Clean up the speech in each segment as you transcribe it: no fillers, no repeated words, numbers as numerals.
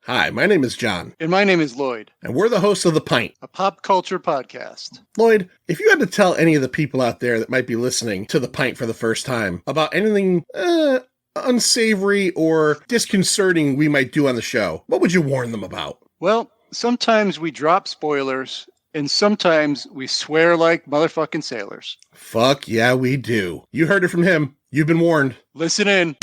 Hi, my name is John. And my name is Lloyd. And we're the hosts of The Pint, a pop culture podcast. Lloyd, if you had to tell any of the people out there that might be listening to The Pint for the first time about anything unsavory or disconcerting we might do on the show, what would you warn them about? Well, sometimes we drop spoilers, and sometimes we swear like motherfucking sailors. Fuck yeah, we do. You heard it from him. You've been warned. Listen in.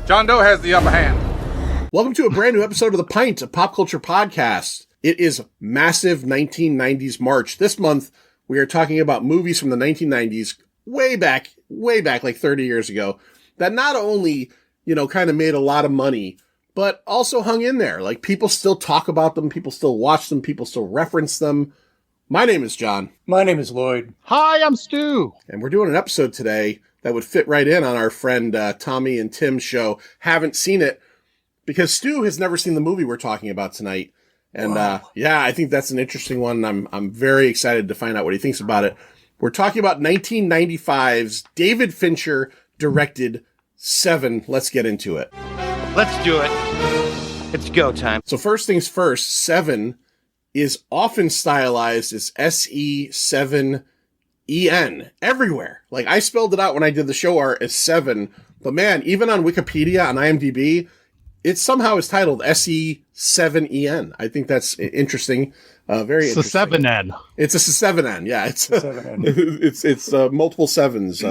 John Doe has the upper hand. Welcome to a brand new episode of The Pint, a pop culture podcast. It is massive 1990s March. This month, we are talking about movies from the 1990s, way back, like 30 years ago, that not only, kind of made a lot of money, but also hung in there. Like, people still talk about them, people still watch them, people still reference them. My name is John. My name is Lloyd. Hi, I'm Stu. And we're doing an episode today that would fit right in on our friend Tommy and Tim's show. Haven't seen it because Stu has never seen the movie we're talking about tonight. And I think that's an interesting one. I'm very excited to find out what he thinks about it. We're talking about 1995's David Fincher directed Seven. Let's get into it. Let's do it. It's go time. So first things first, Seven is often stylized as SE7EN everywhere. Like, I spelled it out when I did the show art as 7, but man, even on Wikipedia, on IMDb, it somehow is titled SE7EN. I think that's interesting. Very interesting. It's a 7N. It's a 7N. Yeah, it's a 7N. it's multiple sevens.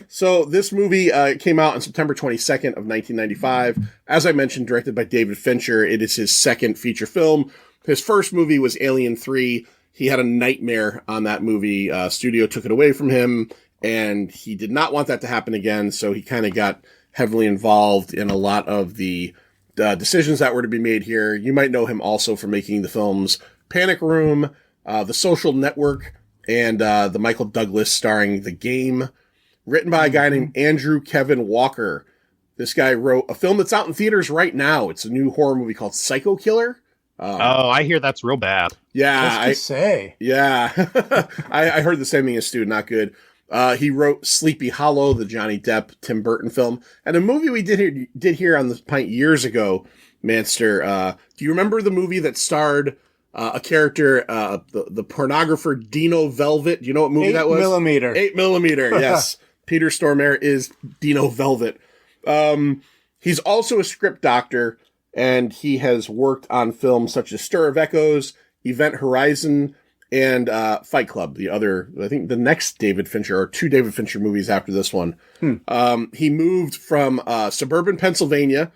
So this movie came out on September 22nd of 1995. As I mentioned, directed by David Fincher. It is his second feature film. His first movie was Alien 3. He had a nightmare on that movie. Studio took it away from him, and he did not want that to happen again, so he kind of got heavily involved in a lot of the decisions that were to be made here. You might know him also for making the films Panic Room, The Social Network, and the Michael Douglas starring The Game, written by a guy named Andrew Kevin Walker. This guy wrote a film that's out in theaters right now. It's a new horror movie called Psycho Killer. I hear that's real bad. Yeah. Just to say. Yeah. I heard the same thing as Stu. Not good. He wrote Sleepy Hollow, the Johnny Depp, Tim Burton film. And a movie we did here on the Pint years ago, Manster. Do you remember the movie that starred a character, the pornographer Dino Velvet? Do you know what movie that was? 8mm. 8mm, yes. Peter Stormare is Dino Velvet. He's also a script doctor, and he has worked on films such as Stir of Echoes, Event Horizon, and Fight Club, I think the next David Fincher, or two David Fincher movies after this one. He moved from suburban Pennsylvania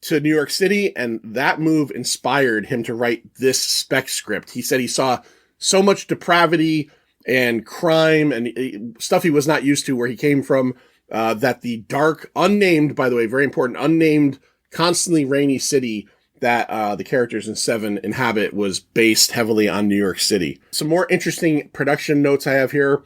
to New York City, and that move inspired him to write this spec script. He said he saw so much depravity and crime and stuff he was not used to where he came from, that the dark, unnamed, by the way, very important, unnamed, constantly rainy city that the characters in Seven inhabit was based heavily on New York City. Some more interesting production notes I have here.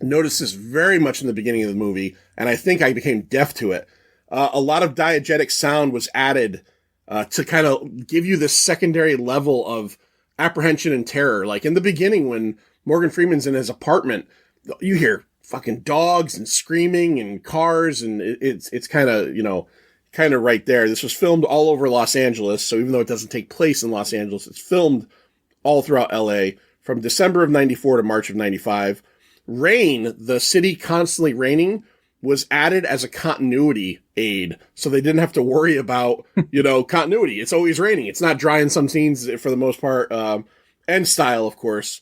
Notice this very much in the beginning of the movie, and I think I became deaf to it. A lot of diegetic sound was added to kind of give you this secondary level of apprehension and terror. Like in the beginning when Morgan Freeman's in his apartment, you hear fucking dogs and screaming and cars, and it's kind of right there. This was filmed all over Los Angeles, so even though it doesn't take place in Los Angeles, it's filmed all throughout LA from December of 94 to March of 95. Rain, the city constantly raining, was added as a continuity aid, so they didn't have to worry about, continuity. It's always raining. It's not dry in some scenes for the most part, and style, of course.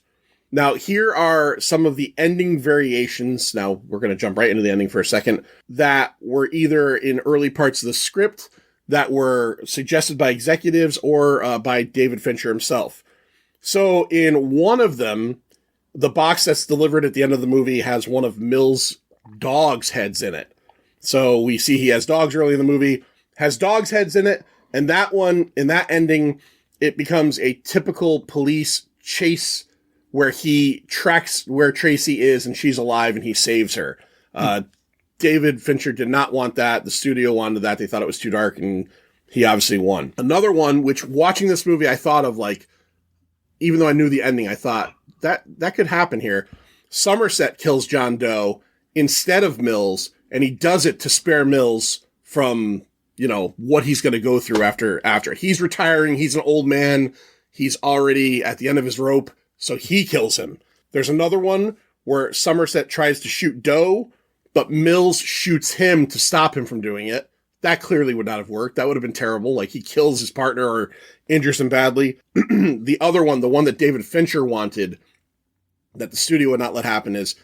Now, here are some of the ending variations. Now, we're going to jump right into the ending for a second, that were either in early parts of the script that were suggested by executives or by David Fincher himself. So in one of them, the box that's delivered at the end of the movie has one of Mills' dog's heads in it. So we see he has dogs early in the movie, has dog's heads in it, and that one, in that ending, it becomes a typical police chase where he tracks where Tracy is and she's alive and he saves her. David Fincher did not want that. The studio wanted that. They thought it was too dark, and he obviously won. Another one, which watching this movie, I thought of, like, even though I knew the ending, I thought that could happen here. Somerset kills John Doe instead of Mills, and he does it to spare Mills from, you know, what he's going to go through after. He's retiring. He's an old man. He's already at the end of his rope, so he kills him. There's another one where Somerset tries to shoot Doe, but Mills shoots him to stop him from doing it. That clearly would not have worked. That would have been terrible. Like, he kills his partner or injures him badly. The other one, the one that David Fincher wanted, that the studio would not let happen, is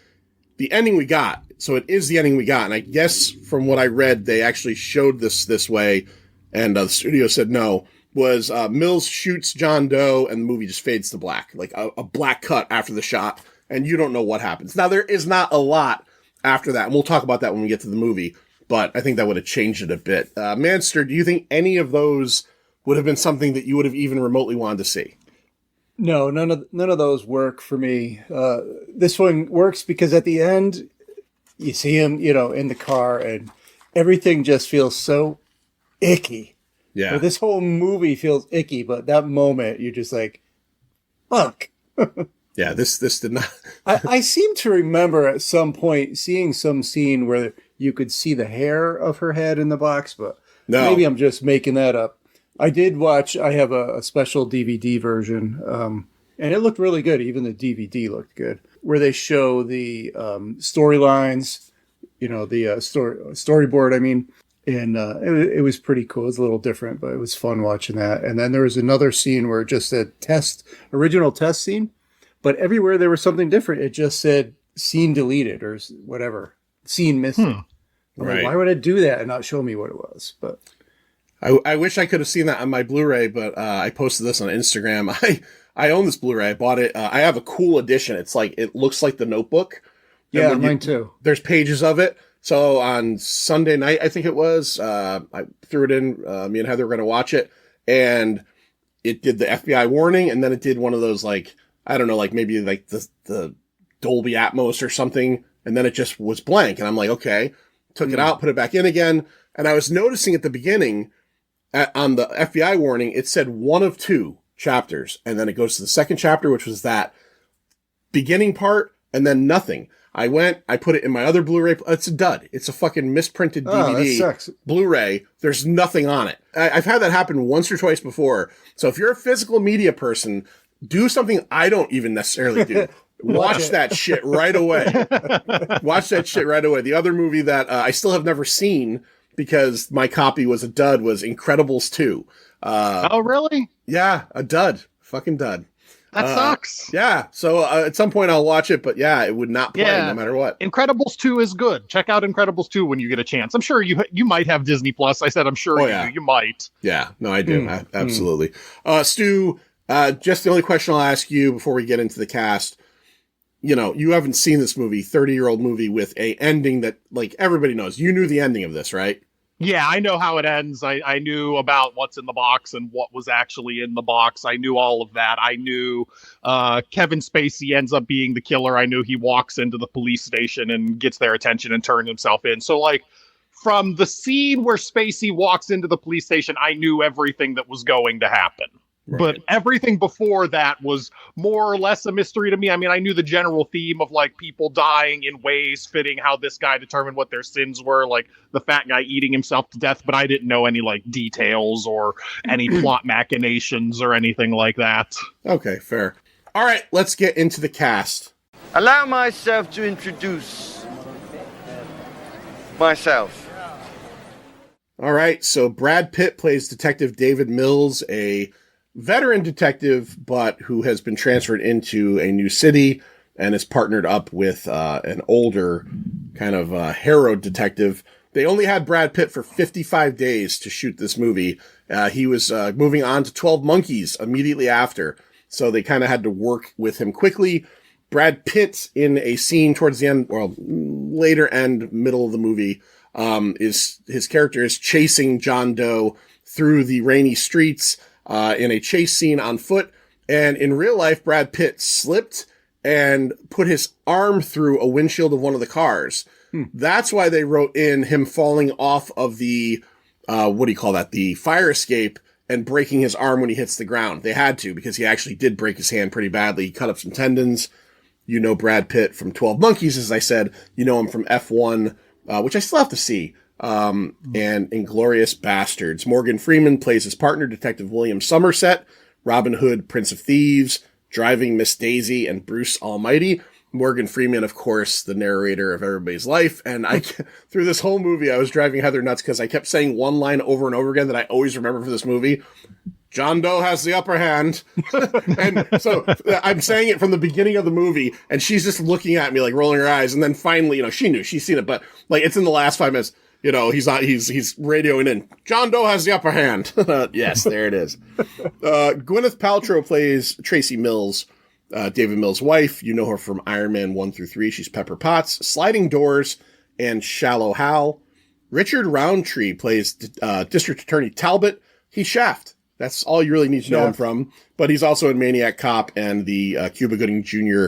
the ending we got. So it is the ending we got. And I guess from what I read, they actually showed this way, and the studio said no, was Mills shoots John Doe, and the movie just fades to black. Like a black cut after the shot, and you don't know what happens. Now, there is not a lot after that, and we'll talk about that when we get to the movie, but I think that would have changed it a bit. Manster, do you think any of those would have been something that you would have even remotely wanted to see? No, none of those work for me. This one works because at the end, you see him, you know, in the car, and everything just feels so icky. Yeah. Well, this whole movie feels icky, but that moment, you're just like, fuck. Yeah, this did not. I seem to remember at some point seeing some scene where you could see the hair of her head in the box, but maybe I'm just making that up. I did watch, I have a special DVD version, and it looked really good. Even the DVD looked good, where they show the storylines, you know, the storyboard, I mean, and it was pretty cool. It was a little different, but it was fun watching that. And then there was another scene where it just said original test scene, but everywhere there was something different. It just said scene deleted or whatever, scene missing. Right. Like, why would it do that and not show me what it was? But I wish I could have seen that on my Blu-ray, but I posted this on Instagram. I own this Blu-ray. I bought it. I have a cool edition. It's like, it looks like the Notebook. Yeah, mine too. There's pages of it. So on Sunday night, I think it was, I threw it in. Me and Heather were going to watch it, and it did the FBI warning, and then it did one of those, like, I don't know, like maybe like the Dolby Atmos or something, and then it just was blank. And I'm like, okay, took it out, put it back in again. And I was noticing at the beginning, on the FBI warning, it said 1 of 2 chapters. And then it goes to the second chapter, which was that beginning part, and then nothing. I put it in my other Blu-ray. It's a dud. It's a fucking misprinted DVD Blu-ray. There's nothing on it. I've had that happen once or twice before. So if you're a physical media person, do something I don't even necessarily do. Watch that shit right away. Watch that shit right away. The other movie that I still have never seen because my copy was a dud was Incredibles 2. Oh, really? Yeah, a dud. Fucking dud. That sucks. Yeah, so at some point I'll watch it, but yeah, it would not play no matter what. Incredibles 2 is good. Check out Incredibles 2 when you get a chance. I'm sure you might have Disney Plus. I said I'm sure you do. You might. Yeah, no, I do. Absolutely. Stu, just the only question I'll ask you before we get into the cast. You know, you haven't seen this movie, 30-year-old movie with a ending that, like, everybody knows. You knew the ending of this, right? Yeah, I know how it ends. I knew about what's in the box and what was actually in the box. I knew all of that. I knew Kevin Spacey ends up being the killer. I knew he walks into the police station and gets their attention and turns himself in. So, like, from the scene where Spacey walks into the police station, I knew everything that was going to happen. Right. But everything before that was more or less a mystery to me. I mean, I knew the general theme of, like, people dying in ways fitting how this guy determined what their sins were, like the fat guy eating himself to death, but I didn't know any, like, details or any plot machinations or anything like that. Okay, fair. All right, let's get into the cast. Allow myself to introduce myself. All right, so Brad Pitt plays Detective David Mills, a veteran detective, but who has been transferred into a new city and is partnered up with an older kind of harrowed detective. They only had Brad Pitt for 55 days to shoot this movie. He was moving on to 12 Monkeys immediately after, so they kind of had to work with him quickly. Brad Pitt, in a scene towards the end, well, later end, middle of the movie, his character is chasing John Doe through the rainy streets in a chase scene on foot. And in real life, Brad Pitt slipped and put his arm through a windshield of one of the cars. That's why they wrote in him falling off of the, what do you call that? The fire escape and breaking his arm when he hits the ground. They had to, because he actually did break his hand pretty badly. He cut up some tendons. You know Brad Pitt from 12 Monkeys, as I said. You know him from F1, which I still have to see. And Inglourious Bastards. Morgan Freeman plays his partner, Detective William Somerset. Robin Hood, Prince of Thieves. Driving Miss Daisy, and Bruce Almighty. Morgan Freeman, of course, the narrator of Everybody's Life. And through this whole movie, I was driving Heather nuts because I kept saying one line over and over again that I always remember for this movie. John Doe has the upper hand. And so I'm saying it from the beginning of the movie, and she's just looking at me, like rolling her eyes. And then finally, she knew, she's seen it, but like it's in the last 5 minutes. He's radioing in. John Doe has the upper hand. Yes, there it is. Gwyneth Paltrow plays Tracy Mills, David Mills' wife. You know her from Iron Man 1 through 3. She's Pepper Potts, Sliding Doors, and Shallow Hal. Richard Roundtree plays District Attorney Talbot. He's Shaft. That's all you really need to know him from. But he's also in Maniac Cop and the Cuba Gooding Jr.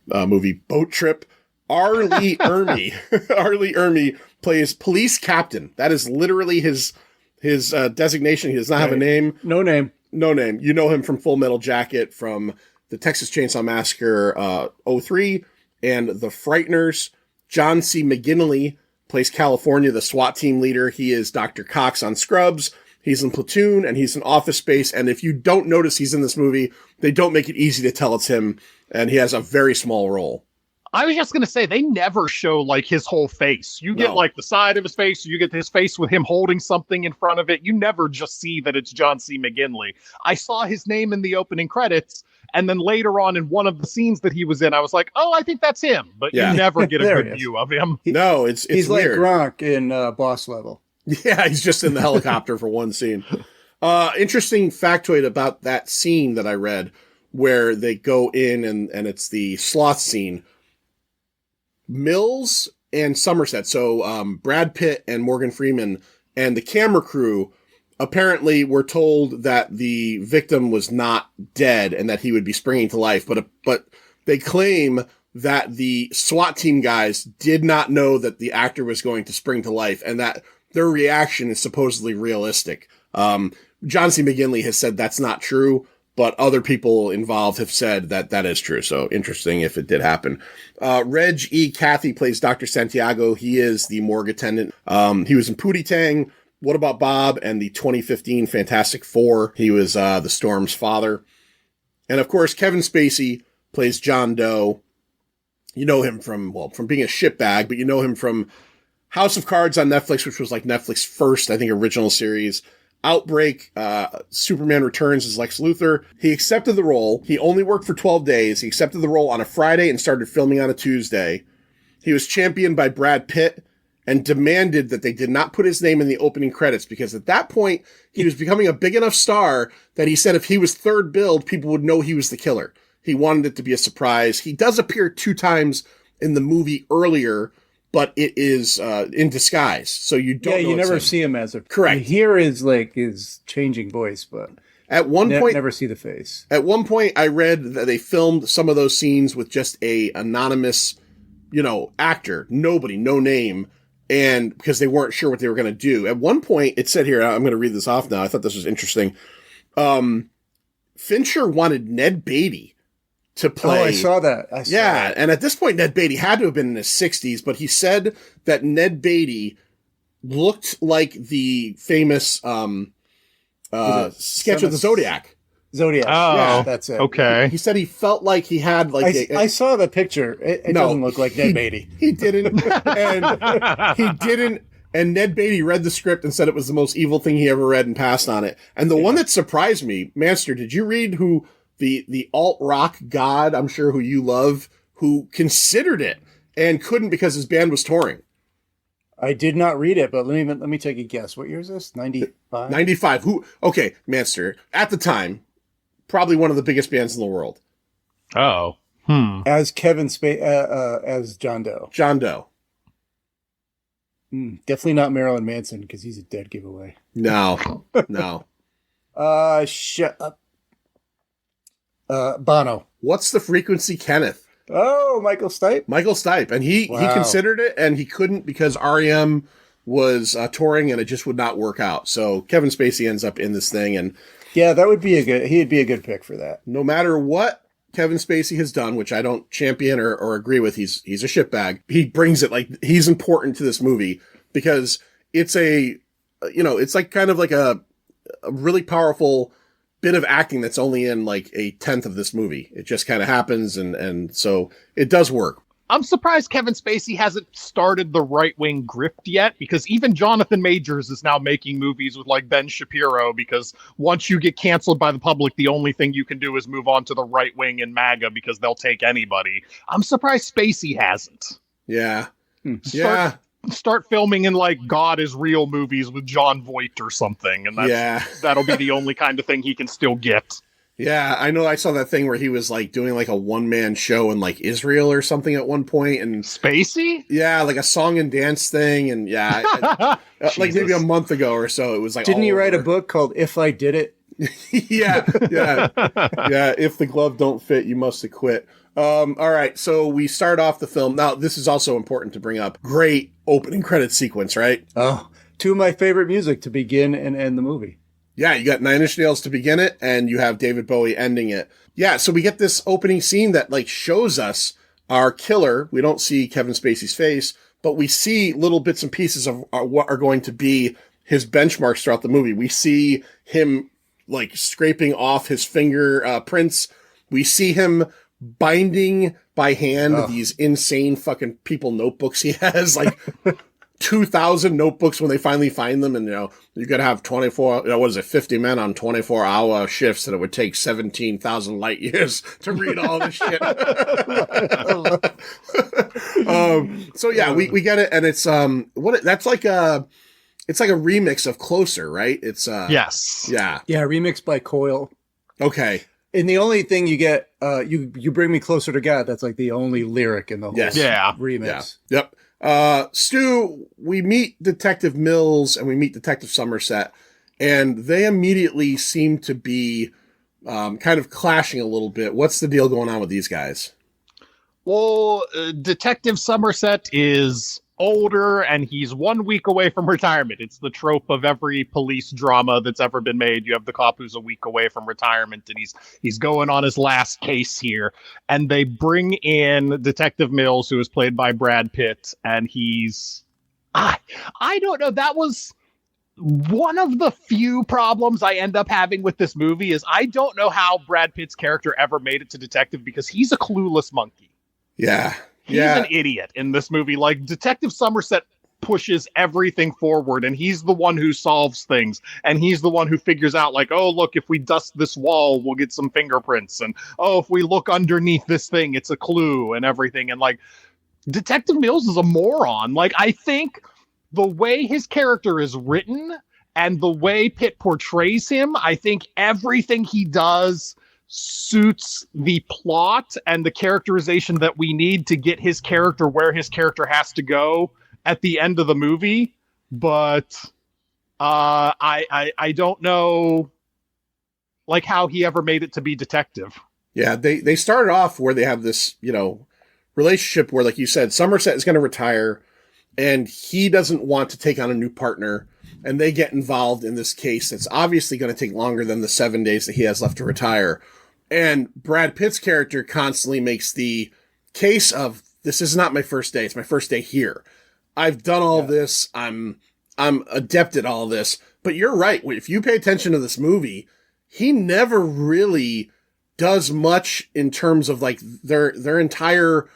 Movie Boat Trip. R. Lee Ermey plays police captain. That is literally his designation. He does not have a name. No name. You know him from Full Metal Jacket, from the Texas Chainsaw Massacre 03, and The Frighteners. John C. McGinley plays California, the SWAT team leader. He is Dr. Cox on Scrubs. He's in Platoon, and he's in Office Space. And if you don't notice he's in this movie, they don't make it easy to tell it's him. And he has a very small role. I was just going to say, they never show like his whole face. You get like the side of his face, you get his face with him holding something in front of it. You never just see that it's John C. McGinley. I saw his name in the opening credits, and then later on in one of the scenes that he was in, I was like, oh, I think that's him. But you never get a good view of him. No, it's he's weird. like Gronk in Boss Level. Yeah, he's just in the helicopter for one scene. Interesting factoid about that scene that I read, where they go in and it's the sloth scene. Mills and Somerset, so Brad Pitt and Morgan Freeman and the camera crew apparently were told that the victim was not dead and that he would be springing to life, but they claim that the SWAT team guys did not know that the actor was going to spring to life, and that their reaction is supposedly realistic. John C. McGinley has said that's not true, but other people involved have said that that is true. So interesting if it did happen. Reg E. Cathy plays Dr. Santiago. He is the morgue attendant. He was in Pootie Tang, What About Bob, and the 2015 Fantastic Four. He was the Storm's father. And of course, Kevin Spacey plays John Doe. You know him from being a shitbag, but you know him from House of Cards on Netflix, which was like Netflix's first, I think, original series. Outbreak, Superman Returns as Lex Luthor. He accepted the role. He only worked for 12 days. He accepted the role on a Friday and started filming on a Tuesday. He was championed by Brad Pitt and demanded that they did not put his name in the opening credits, because at that point, he was becoming a big enough star that he said if he was third billed, people would know he was the killer. He wanted it to be a surprise. He does appear 2 times in the movie earlier, but it is in disguise, so you don't. Yeah, you never see him as a correct. You hear his changing voice, but at one point, never see the face. At one point, I read that they filmed some of those scenes with just a anonymous, actor, nobody, no name, and because they weren't sure what they were going to do. At one point, it said here, I'm going to read this off now. I thought this was interesting. Fincher wanted Ned Beatty to play. Oh, I saw that. That. And at this point, Ned Beatty had to have been in his 60s, but he said that Ned Beatty looked like the famous sketch of the Zodiac. Zodiac. Oh, yeah, that's it. Okay. He said he felt like he had I saw the picture. It doesn't look like Ned Beatty. He didn't. And he didn't. And Ned Beatty read the script and said it was the most evil thing he ever read and passed on it. And the one that surprised me, Manster, did you read who the alt-rock god, I'm sure who you love, who considered it and couldn't because his band was touring? I did not read it, but let me take a guess. What year is this? 95? 95. Okay, Manster, at the time, probably one of the biggest bands in the world. Oh. As as John Doe. John Doe. Definitely not Marilyn Manson, because he's a dead giveaway. No. Shut up. Bono. What's the Frequency, Kenneth? Oh, Michael Stipe. Michael Stipe, and he considered it, and he couldn't because REM was touring, and it just would not work out. So Kevin Spacey ends up in this thing, and yeah, he'd be a good pick for that. No matter what Kevin Spacey has done, which I don't champion or agree with, he's a shitbag. He brings it, like, he's important to this movie because it's it's like kind of like a really powerful bit of acting that's only in like a tenth of this movie. It just kind of happens, and so it does work. I'm surprised Kevin Spacey hasn't started the right-wing grift yet, because even Jonathan Majors is now making movies with like Ben Shapiro, because once you get canceled by the public, the only thing you can do is move on to the right wing in MAGA because they'll take anybody. I'm surprised Spacey hasn't. Yeah. Start filming in like God is Real movies with Jon Voight or something, and that'll be the only kind of thing he can still get. Yeah, I know. I saw that thing where he was like doing like a one-man show in like Israel or something at one point, and Spacey? Yeah, like a song and dance thing, and like maybe a month ago or so, it was like. Didn't he write a book called "If I Did It"? yeah. If the glove don't fit, you must have quit. All right, so we start off the film. Now, this is also important to bring up. Great opening credit sequence, right? Oh, two of my favorite music to begin and end the movie. Yeah, you got Nine Inch Nails to begin it, and you have David Bowie ending it. Yeah, so we get this opening scene that like shows us our killer. We don't see Kevin Spacey's face, but we see little bits and pieces of what are going to be his benchmarks throughout the movie. We see him like scraping off his finger prints. We see him binding by hand these insane fucking people notebooks he has, like 2,000 notebooks when they finally find them. And, you could have 50 men on 24-hour shifts, and it would take 17,000 light years to read all this shit. So yeah, we get it. And it's, that's like it's like a remix of Closer, right? It's, yes. Yeah. Yeah. Remixed by Coil. Okay. And the only thing you get, you bring me closer to God. That's like the only lyric in the whole remix. Yeah. Yep. Stu, we meet Detective Mills and we meet Detective Somerset, and they immediately seem to be kind of clashing a little bit. What's the deal going on with these guys? Well, Detective Somerset is older and he's 1 week away from retirement. It's the trope of every police drama that's ever been made. You have the cop who's a week away from retirement, and he's going on his last case here. And they bring in Detective Mills, who is played by Brad Pitt, and he's I don't know. That was one of the few problems I end up having with this movie is I don't know how Brad Pitt's character ever made it to detective, because he's a clueless monkey. Yeah. He's an idiot in this movie. Like, Detective Somerset pushes everything forward, and he's the one who solves things, and he's the one who figures out, like, oh, look, if we dust this wall, we'll get some fingerprints, and oh, if we look underneath this thing, it's a clue, and everything. And like, Detective Mills is a moron. Like, I think the way his character is written and the way Pitt portrays him, I think everything he does suits the plot and the characterization that we need to get his character where his character has to go at the end of the movie. But I don't know like how he ever made it to be detective. Yeah, they started off where they have this, relationship where, like you said, Somerset is going to retire and he doesn't want to take on a new partner, and they get involved in this case that's obviously going to take longer than the 7 days that he has left to retire. And Brad Pitt's character constantly makes the case of, this is not my first day. It's my first day here. I've done all this. I'm adept at all this. But you're right. If you pay attention to this movie, he never really does much in terms of like their entire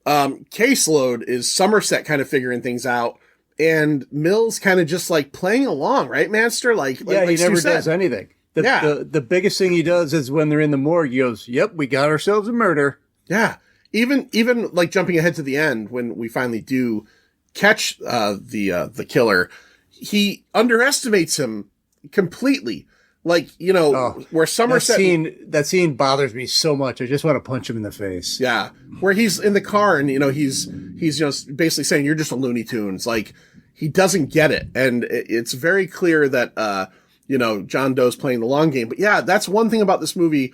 caseload is Somerset kind of figuring things out, and Mills kind of just like playing along, right, Master? Like he never does anything. The biggest thing he does is when they're in the morgue, he goes, yep, we got ourselves a murder. Yeah. Even like jumping ahead to the end when we finally do catch the killer, he underestimates him completely. Like, where Somerset... That scene bothers me so much. I just want to punch him in the face. Yeah. Where he's in the car and, he's basically saying, you're just a Looney Tunes. Like, he doesn't get it. And it's very clear that, John Doe's playing the long game. But yeah, that's one thing about this movie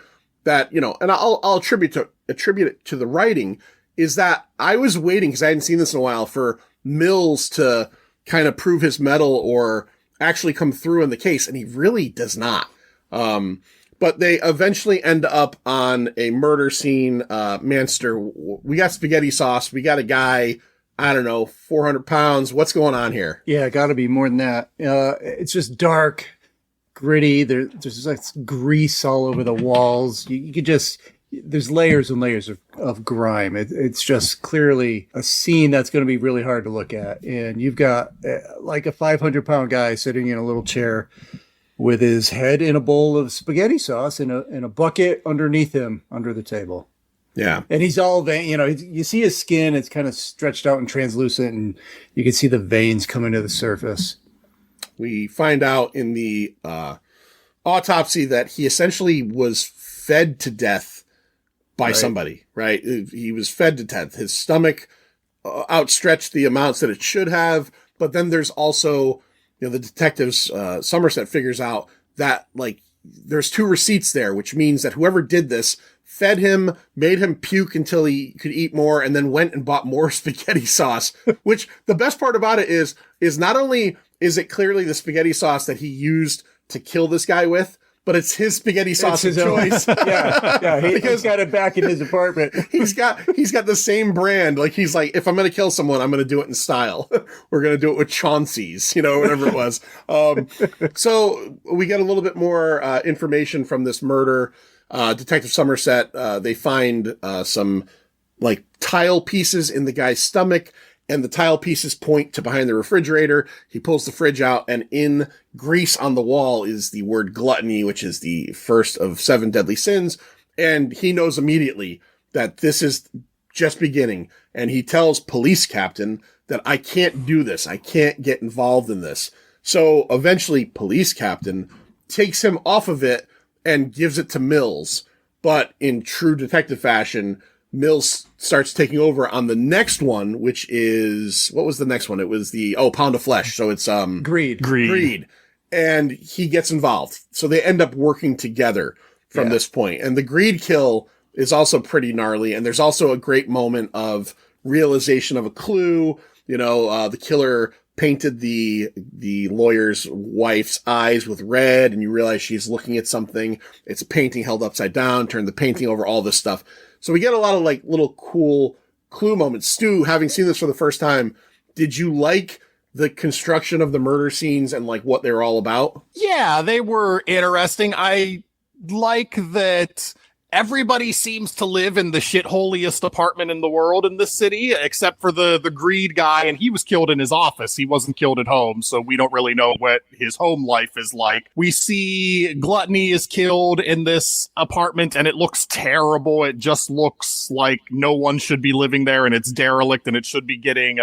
that, you know, and I'll attribute it to the writing, is that I was waiting, because I hadn't seen this in a while, for Mills to kind of prove his mettle or actually come through in the case, and he really does not. But they eventually end up on a murder scene. Manster, we got spaghetti sauce. We got a guy, I don't know, 400 pounds. What's going on here? Yeah, got to be more than that. It's just dark, gritty. There's just like grease all over the walls. You could just, there's layers and layers of grime. It's just clearly a scene that's going to be really hard to look at. And you've got like a 500-pound guy sitting in a little chair with his head in a bowl of spaghetti sauce and a bucket underneath him under the table. Yeah. And he's all vein, you know, you see his skin, it's kind of stretched out and translucent, and you can see the veins coming to the surface. We find out in the autopsy that he essentially was fed to death by somebody, right? He was fed to death. His stomach outstretched the amounts that it should have, but then there's also, you know, the detectives, Somerset figures out that, like, there's 2 receipts there, which means that whoever did this fed him, made him puke until he could eat more, and then went and bought more spaghetti sauce, which the best part about it is not only is it clearly the spaghetti sauce that he used to kill this guy with, but it's his spaghetti sauce of choice. Yeah. He's got it back in his apartment. he's got the same brand. Like, he's like, if I'm going to kill someone, I'm going to do it in style. We're going to do it with Chauncey's, you know, whatever it was. So we get a little bit more information from this murder. Detective Somerset, they find some like tile pieces in the guy's stomach, and the tile pieces point to behind the refrigerator. He pulls the fridge out, and in grease on the wall is the word gluttony, which is the first of 7 deadly sins. And he knows immediately that this is just beginning. And he tells police captain that I can't do this. I can't get involved in this. So eventually police captain takes him off of it and gives it to Mills. But in true detective fashion, Mills starts taking over on the next one, which is, what was the next one? It was the, Pound of Flesh. So it's, Greed. And he gets involved. So they end up working together from this point. And the Greed kill is also pretty gnarly. And there's also a great moment of realization of a clue. You know, the killer painted the lawyer's wife's eyes with red, and you realize she's looking at something. It's a painting held upside down, turn the painting over, all this stuff. So we get a lot of like little cool clue moments. Stu, having seen this for the first time, did you like the construction of the murder scenes and like what they're all about? Yeah, they were interesting. I like that everybody seems to live in the shitholiest apartment in the world in this city, except for the Greed guy, and he was killed in his office. He wasn't killed at home, so we don't really know what his home life is like. We see Gluttony is killed in this apartment, and it looks terrible. It just looks like no one should be living there, and it's derelict, and it should be getting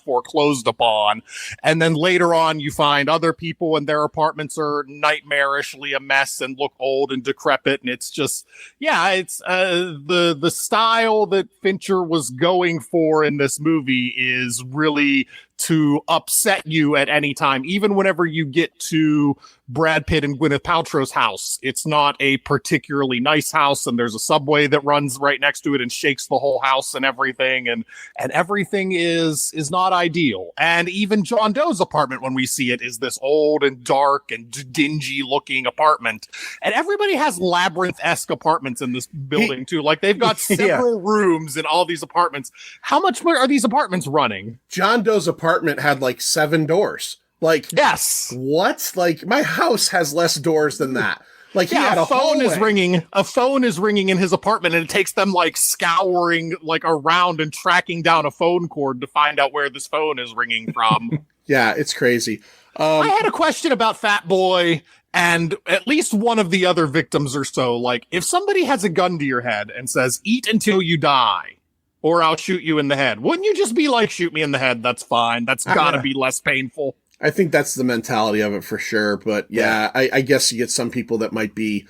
foreclosed upon. And then later on, you find other people, and their apartments are nightmarishly a mess and look old and decrepit, and it's just, it's the style that Fincher was going for in this movie is really to upset you at any time, even whenever you get to Brad Pitt and Gwyneth Paltrow's house. It's not a particularly nice house, and there's a subway that runs right next to it and shakes the whole house and everything, and everything is not ideal. And even John Doe's apartment, when we see it, is this old and dark and dingy looking apartment. And everybody has Labyrinth-esque apartments in this building too. Like, they've got several rooms in all these apartments. How much are these apartments running? John Doe's apartment had like 7 doors. Like, yes. What? Like, my house has less doors than that. Like, he had a phone is ringing. A phone is ringing in his apartment, and it takes them like scouring like around and tracking down a phone cord to find out where this phone is ringing from. Yeah, it's crazy. I had a question about Fat Boy and at least one of the other victims or so. Like, if somebody has a gun to your head and says, "Eat until you die, or I'll shoot you in the head," wouldn't you just be like, "Shoot me in the head, that's fine. That's gotta be less painful"? I think that's the mentality of it for sure. But I guess you get some people that might be,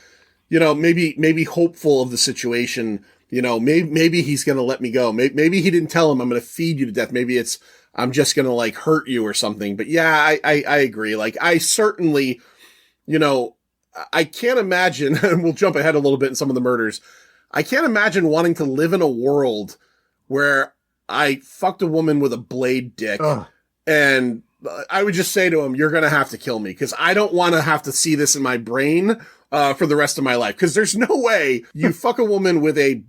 you know, maybe hopeful of the situation. You know, maybe he's going to let me go. Maybe he didn't tell him I'm going to feed you to death. Maybe it's, I'm just going to like hurt you or something. But yeah, I agree. Like, I certainly, you know, I can't imagine, and we'll jump ahead a little bit in some of the murders. I can't imagine wanting to live in a world where I fucked a woman with a blade dick. Ugh. And I would just say to him, you're going to have to kill me because I don't want to have to see this in my brain for the rest of my life. Because there's no way you fuck a woman with a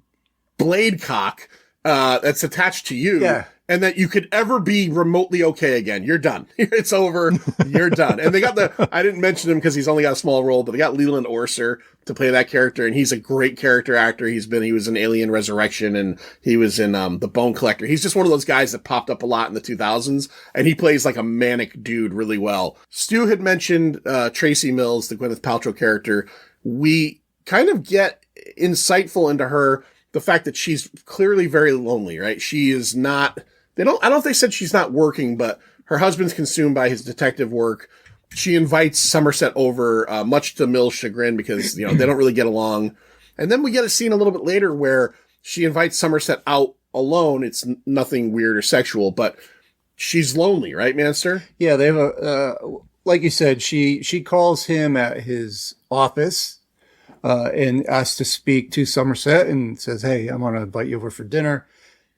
blade cock that's attached to you. Yeah. And that you could ever be remotely okay again. You're done. It's over. You're done. And they got I didn't mention him because he's only got a small role, but they got Leland Orser to play that character. And he's a great character actor. He was in Alien Resurrection and he was in The Bone Collector. He's just one of those guys that popped up a lot in the 2000s. And he plays like a manic dude really well. Stu had mentioned Tracy Mills, the Gwyneth Paltrow character. We kind of get insightful into her, the fact that she's clearly very lonely, right? She is not... I don't know if they said she's not working, but her husband's consumed by his detective work. She invites Somerset over, much to Mill's chagrin because, they don't really get along. And then we get a scene a little bit later where she invites Somerset out alone. It's nothing weird or sexual, but she's lonely, right, Manster? Yeah, they have like you said, she calls him at his office, and asks to speak to Somerset and says, hey, I want to invite you over for dinner.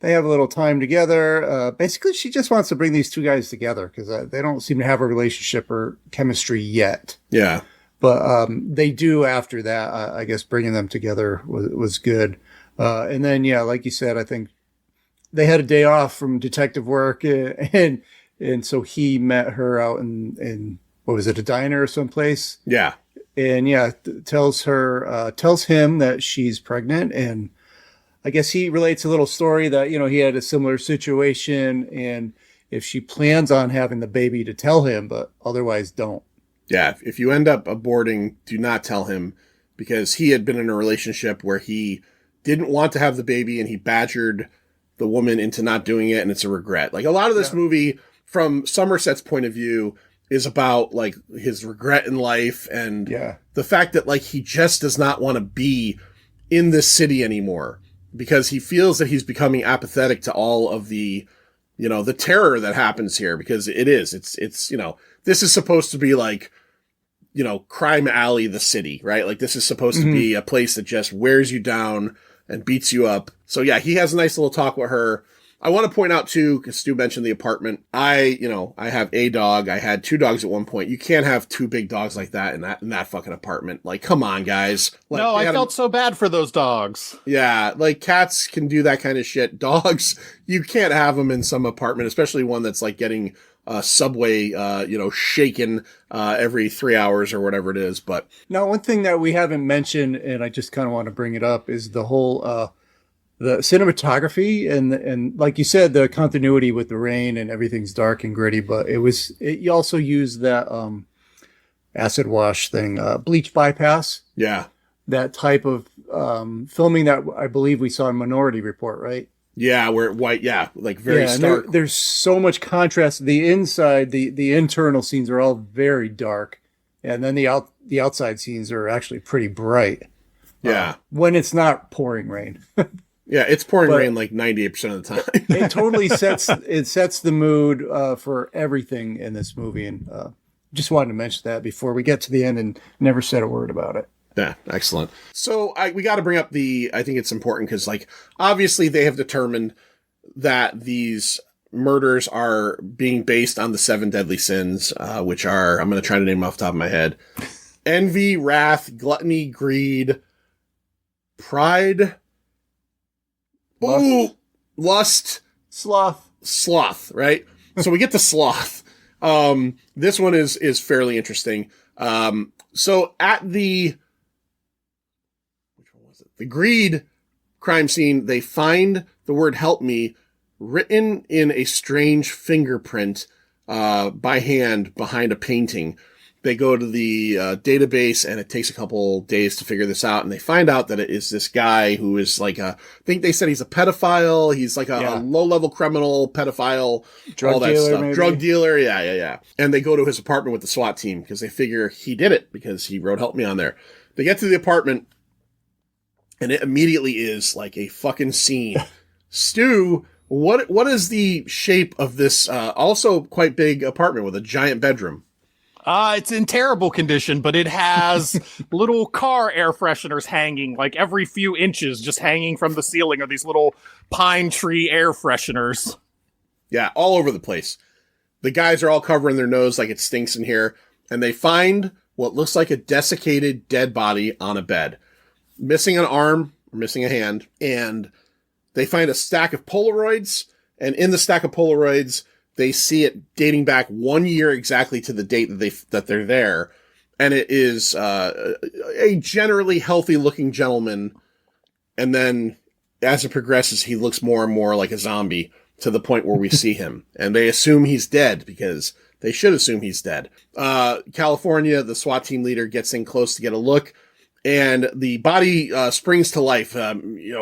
They have a little time together. Basically, she just wants to bring these two guys together because they don't seem to have a relationship or chemistry yet. Yeah. But they do after that. I guess bringing them together was good. And then, yeah, like you said, I think they had a day off from detective work. And so he met her out in what was it, a diner or someplace? Yeah. And, yeah, tells him that she's pregnant. And I guess he relates a little story that, he had a similar situation and if she plans on having the baby to tell him, but otherwise don't. Yeah. If you end up aborting, do not tell him because he had been in a relationship where he didn't want to have the baby and he badgered the woman into not doing it. And it's a regret. Like a lot of this movie from Somerset's point of view is about like his regret in life and the fact that like he just does not want to be in this city anymore. Because he feels that he's becoming apathetic to all of the, the terror that happens here. Because it's, this is supposed to be like, Crime Alley, the city, right? Like this is supposed to be a place that just wears you down and beats you up. So yeah, he has a nice little talk with her. I want to point out too, because Stu mentioned the apartment. I have a dog. I had 2 dogs at one point. You can't have 2 big dogs like that in that fucking apartment. Like, come on, guys. Like, no, I felt so bad for those dogs. Yeah, like cats can do that kind of shit. Dogs, you can't have them in some apartment, especially one that's like getting subway, shaken every 3 hours or whatever it is. But now, one thing that we haven't mentioned, and I just kind of want to bring it up, is the whole the cinematography and like you said, the continuity with the rain and everything's dark and gritty, but you also use that acid wash thing, bleach bypass. Yeah. That type of filming that I believe we saw in Minority Report, right? Yeah, where white, like very stark. There's so much contrast. The inside, the internal scenes are all very dark, and then the outside scenes are actually pretty bright. Yeah. When it's not pouring rain. Yeah, it's pouring rain like 98% of the time. It totally sets the mood for everything in this movie, and just wanted to mention that before we get to the end and never said a word about it. Yeah, excellent. So we got to bring up I think it's important because like obviously they have determined that these murders are being based on the 7 deadly sins, which are, I'm going to try to name them off the top of my head: envy, wrath, gluttony, greed, pride. Lust, sloth, right? So we get to sloth. This one is fairly interesting. So at which one was it? The greed crime scene, they find the word "help me" written in a strange fingerprint, by hand behind a painting. They go to the database and it takes a couple days to figure this out. And they find out that it is this guy who is like I think they said he's a pedophile. He's like a low-level criminal, pedophile, all that stuff. Maybe. Drug dealer. Yeah. And they go to his apartment with the SWAT team because they figure he did it because he wrote "help me" on there. They get to the apartment and it immediately is like a fucking scene. Stu, what is the shape of this also quite big apartment with a giant bedroom? It's in terrible condition, but it has little car air fresheners hanging, like every few inches, just hanging from the ceiling are these little pine tree air fresheners. Yeah, all over the place. The guys are all covering their nose like it stinks in here, and they find what looks like a desiccated dead body on a bed. Missing an arm, or missing a hand, and they find a stack of Polaroids, and in the stack of Polaroids, they see it dating back 1 year exactly to the date that they're there, and it is a generally healthy-looking gentleman, and then as it progresses, he looks more and more like a zombie to the point where we see him, and they assume he's dead because they should assume he's dead. California, the SWAT team leader, gets in close to get a look, and the body springs to life,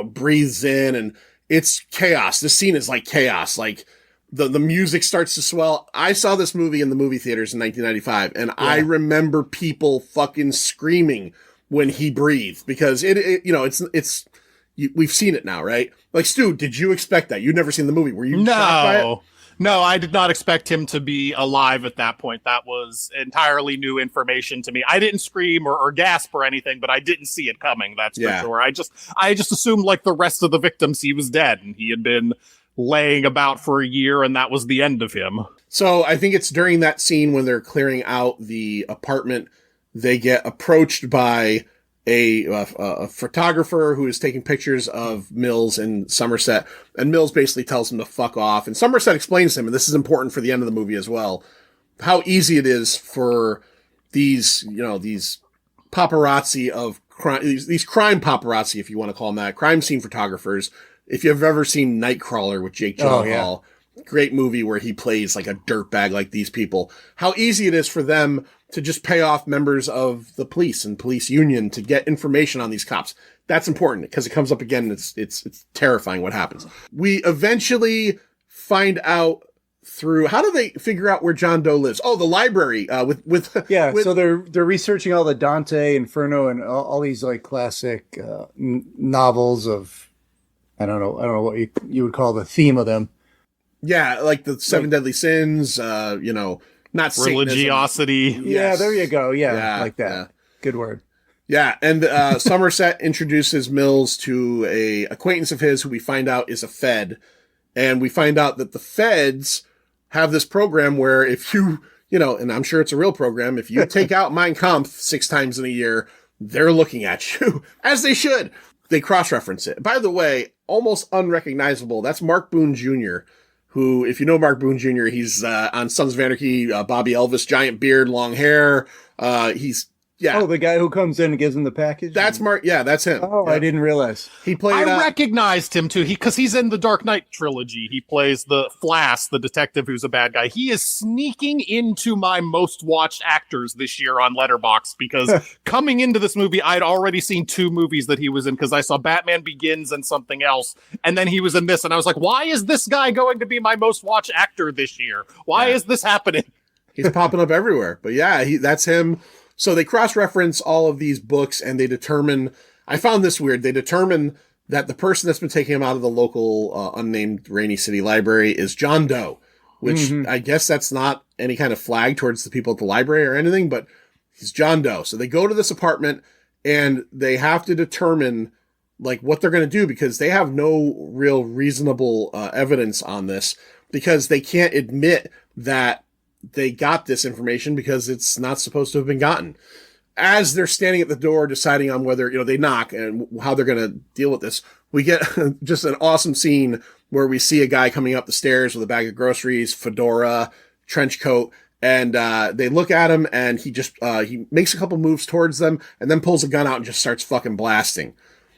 breathes in, and it's chaos. This scene is like chaos. Like the music starts to swell. I saw this movie in the movie theaters in 1995, and yeah. I remember people fucking screaming when he breathed because we've seen it now, right? Like, Stu, did you expect that? You'd never seen the movie. Were you shocked by it? No, I did not expect him to be alive at that point. That was entirely new information to me. I didn't scream or gasp or anything, but I didn't see it coming. That's for sure. I just assumed, like the rest of the victims, he was dead and he had been laying about for a year, and that was the end of him. So I think it's during that scene when they're clearing out the apartment, they get approached by a photographer who is taking pictures of Mills in Somerset, and Mills basically tells him to fuck off. And Somerset explains to him, and this is important for the end of the movie as well, how easy it is for these paparazzi of crime, these crime paparazzi, if you want to call them that, crime scene photographers. If you've ever seen Nightcrawler with Jake Gyllenhaal, great movie where he plays like a dirtbag like these people, how easy it is for them to just pay off members of the police and police union to get information on these cops. That's important because it comes up again. It's terrifying what happens. We eventually find out through, how do they figure out where John Doe lives? Oh, the library, so they're researching all the Dante, Inferno, and all these like classic novels of, I don't know what you would call the theme of them. Yeah, like the Seven Deadly Sins, not religiosity. Satanism. Yeah, Yes. there you go. Yeah, like that. Yeah. Good word. Yeah, and Somerset introduces Mills to a acquaintance of his who we find out is a Fed. And we find out that the Feds have this program where if you, and I'm sure it's a real program, if you take out Mein Kampf 6 times in a year, they're looking at you, as they should. They cross-reference it. By the way, almost unrecognizable. That's Mark Boone Jr., who, if you know Mark Boone Jr., he's on Sons of Anarchy, Bobby Elvis, giant beard, long hair. Oh, the guy who comes in and gives him the package? That's Mark. Yeah, that's him. Oh, yeah. I didn't realize. He played. I recognized him too. Because he's in the Dark Knight trilogy. He plays the Flass, the detective who's a bad guy. He is sneaking into my most watched actors this year on Letterboxd because coming into this movie, I'd already seen 2 movies that he was in because I saw Batman Begins and something else, and then he was in this, and I was like, why is this guy going to be my most watched actor this year? Why is this happening? He's popping up everywhere. But yeah, that's him. So they cross-reference all of these books, and they determine, I found this weird, they determine that the person that's been taking him out of the local unnamed Rainy City Library is John Doe, which I guess that's not any kind of flag towards the people at the library or anything, but he's John Doe. So they go to this apartment, and they have to determine like what they're going to do because they have no real reasonable evidence on this because they can't admit that they got this information because it's not supposed to have been gotten. As they're standing at the door deciding on whether, they knock and how they're going to deal with this, we get just an awesome scene where we see a guy coming up the stairs with a bag of groceries, fedora, trench coat, and they look at him and he just he makes a couple moves towards them and then pulls a gun out and just starts fucking blasting.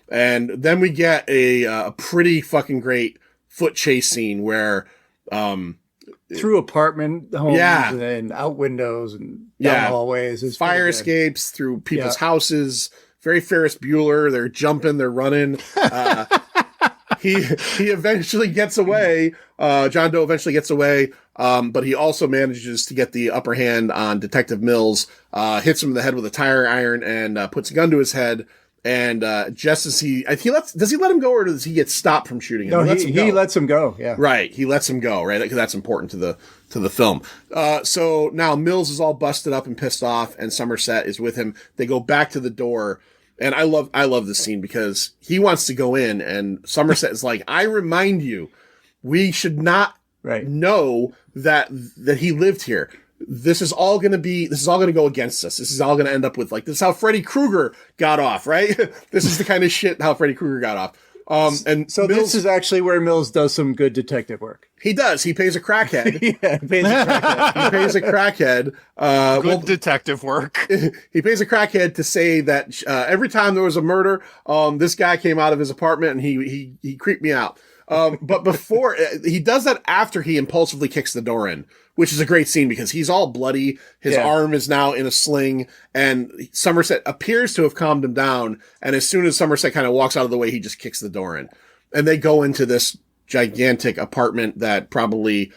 And then we get a pretty fucking great foot chase scene where through apartment homes and out windows and down hallways. It's fire escapes through people's houses. Very Ferris Bueller. They're jumping, they're running. He eventually gets away. John Doe eventually gets away. But he also manages to get the upper hand on Detective Mills, hits him in the head with a tire iron and puts a gun to his head. And just as does he let him go or does he get stopped from shooting him? No, he lets him go. Yeah, right. He lets him go. Right, because that's important to to the film. So now Mills is all busted up and pissed off, and Somerset is with him. They go back to the door, and I love this scene because he wants to go in, and Somerset is like, I remind you, we should not know that he lived here. This is all going to go against us. This is all going to end up with, like, this is how Freddy Krueger got off, right? This is the kind of shit how Freddy Krueger got off. And so Mills, this is actually where Mills does some good detective work. He does. He pays a crackhead. Yeah, he pays a crackhead. He pays a crackhead. Good detective work. He pays a crackhead to say that every time there was a murder, this guy came out of his apartment and he creeped me out. But before he does that after he impulsively kicks the door in, which is a great scene because he's all bloody. His arm is now in a sling, and Somerset appears to have calmed him down. And as soon as Somerset kind of walks out of the way, he just kicks the door in, and they go into this gigantic apartment that probably,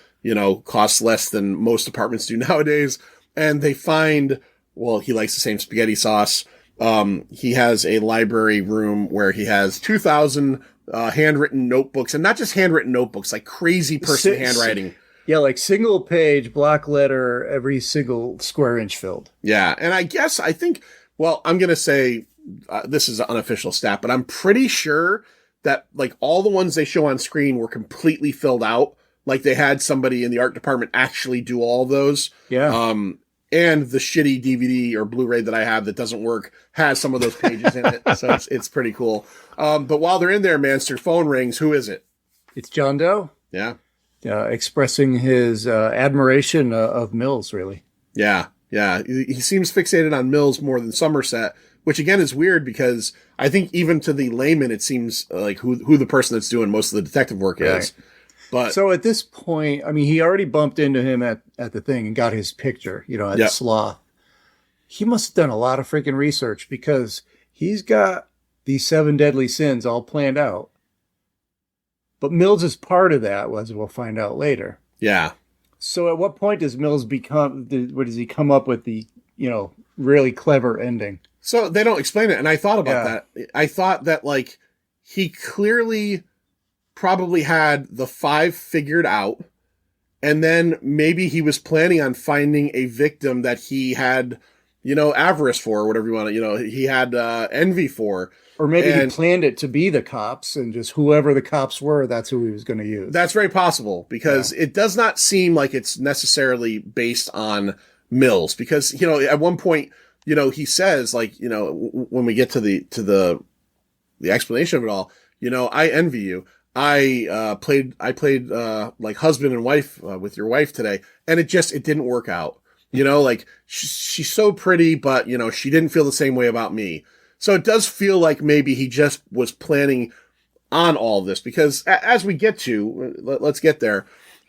costs less than most apartments do nowadays. And they find, well, he likes the same spaghetti sauce. He has a library room where he has 2,000 handwritten notebooks, and not just handwritten notebooks, like crazy person handwriting. Yeah, like single page, block letter, every single square inch filled. Yeah, and I think, well, I'm going to say this is an unofficial stat, but I'm pretty sure that, like, all the ones they show on screen were completely filled out. Like, they had somebody in the art department actually do all of those. Yeah. And the shitty DVD or Blu-ray that I have that doesn't work has some of those pages in it. So it's pretty cool. But while they're in there, Manster, phone rings. Who is it? It's John Doe. Yeah. Expressing his admiration of Mills, really. Yeah. Yeah. He seems fixated on Mills more than Somerset, which again is weird because I think even to the layman, it seems like who the person that's doing most of the detective work is. But so at this point, I mean, he already bumped into him at the thing and got his picture, at the Sloth. He must have done a lot of freaking research because he's got these 7 deadly sins all planned out. But Mills is part of that, as we'll find out later. Yeah. So at what point does Mills what does he come up with the, really clever ending? So they don't explain it. And I thought about that. I thought that, like, he clearly probably had the 5 figured out, and then maybe he was planning on finding a victim that he had, avarice for, or whatever you want to, he had envy for. Or maybe he planned it to be the cops, and just whoever the cops were, that's who he was going to use. That's very possible, because it does not seem like it's necessarily based on Mills, because, at one point, he says, like, when we get to the explanation of it all, I envy you. I played like husband and wife with your wife today, and it didn't work out. Like she's so pretty, but she didn't feel the same way about me. So it does feel like maybe he just was planning on all this, because as we get to, let's get there.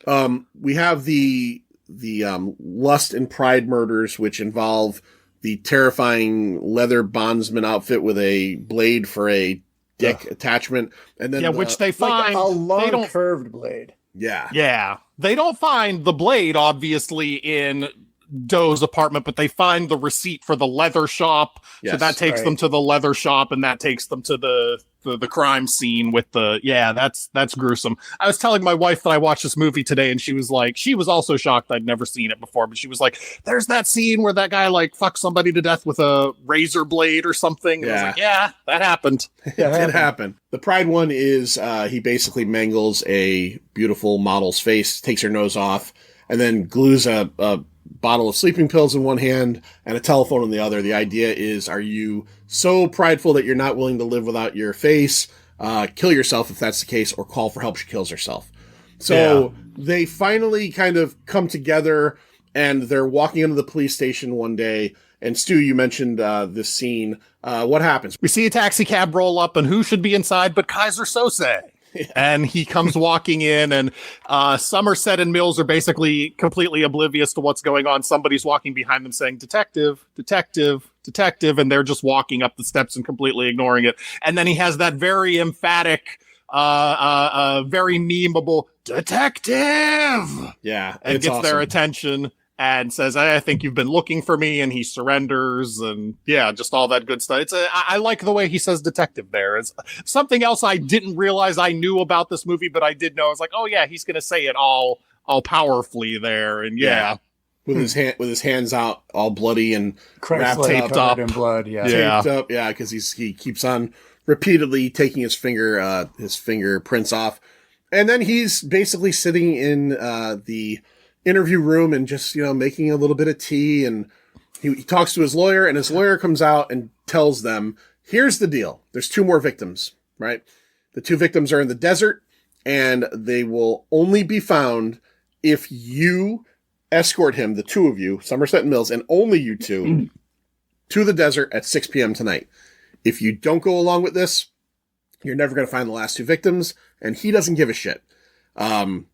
We have the lust and pride murders, which involve the terrifying leather bondsman outfit with a blade for a dick attachment, and then which they find like a long curved blade. Yeah, they don't find the blade obviously in Doe's apartment, but they find the receipt for the leather shop. Yes, so that takes them to the leather shop, and that takes them to the crime scene with that's gruesome. I was telling my wife that I watched this movie today, and she was also shocked I'd never seen it before, but she was like, there's that scene where that guy like fucks somebody to death with a razor blade or something. And I was like, yeah, that happened. It did happen. The pride one is he basically mangles a beautiful model's face, takes her nose off, and then glues a bottle of sleeping pills in one hand and a telephone in the other. The idea is, are you so prideful that you're not willing to live without your face? Kill yourself if that's the case, or call for help. She kills herself. So they finally kind of come together, and they're walking into the police station one day. And Stu, you mentioned this scene. What happens? We see a taxi cab roll up, and who should be inside but Kaiser Sose? And he comes walking in, and Somerset and Mills are basically completely oblivious to what's going on. Somebody's walking behind them saying, detective, detective, detective, and they're just walking up the steps and completely ignoring it. And then he has that very emphatic, very memeable detective. Yeah. And gets their attention and says, I think you've been looking for me, and he surrenders, and just all that good stuff. I like the way he says detective there. It's something else I didn't realize I knew about this movie, but I did know. I was like, oh yeah, he's going to say it all all powerfully there. And with his hands out, all bloody and wrapped taped up in blood. Yeah. Yeah. taped up. Yeah, because he keeps on repeatedly taking his fingerprints off, and then he's basically sitting in the interview room and just making a little bit of tea, and he talks to his lawyer, and his lawyer comes out and tells them, here's the deal. There's 2 more victims, right? The 2 victims are in the desert, and they will only be found if you escort him, the 2 of you, Somerset and Mills, and only you 2, to the desert at 6 p.m. tonight. If you don't go along with this, you're never going to find the last 2 victims, and he doesn't give a shit.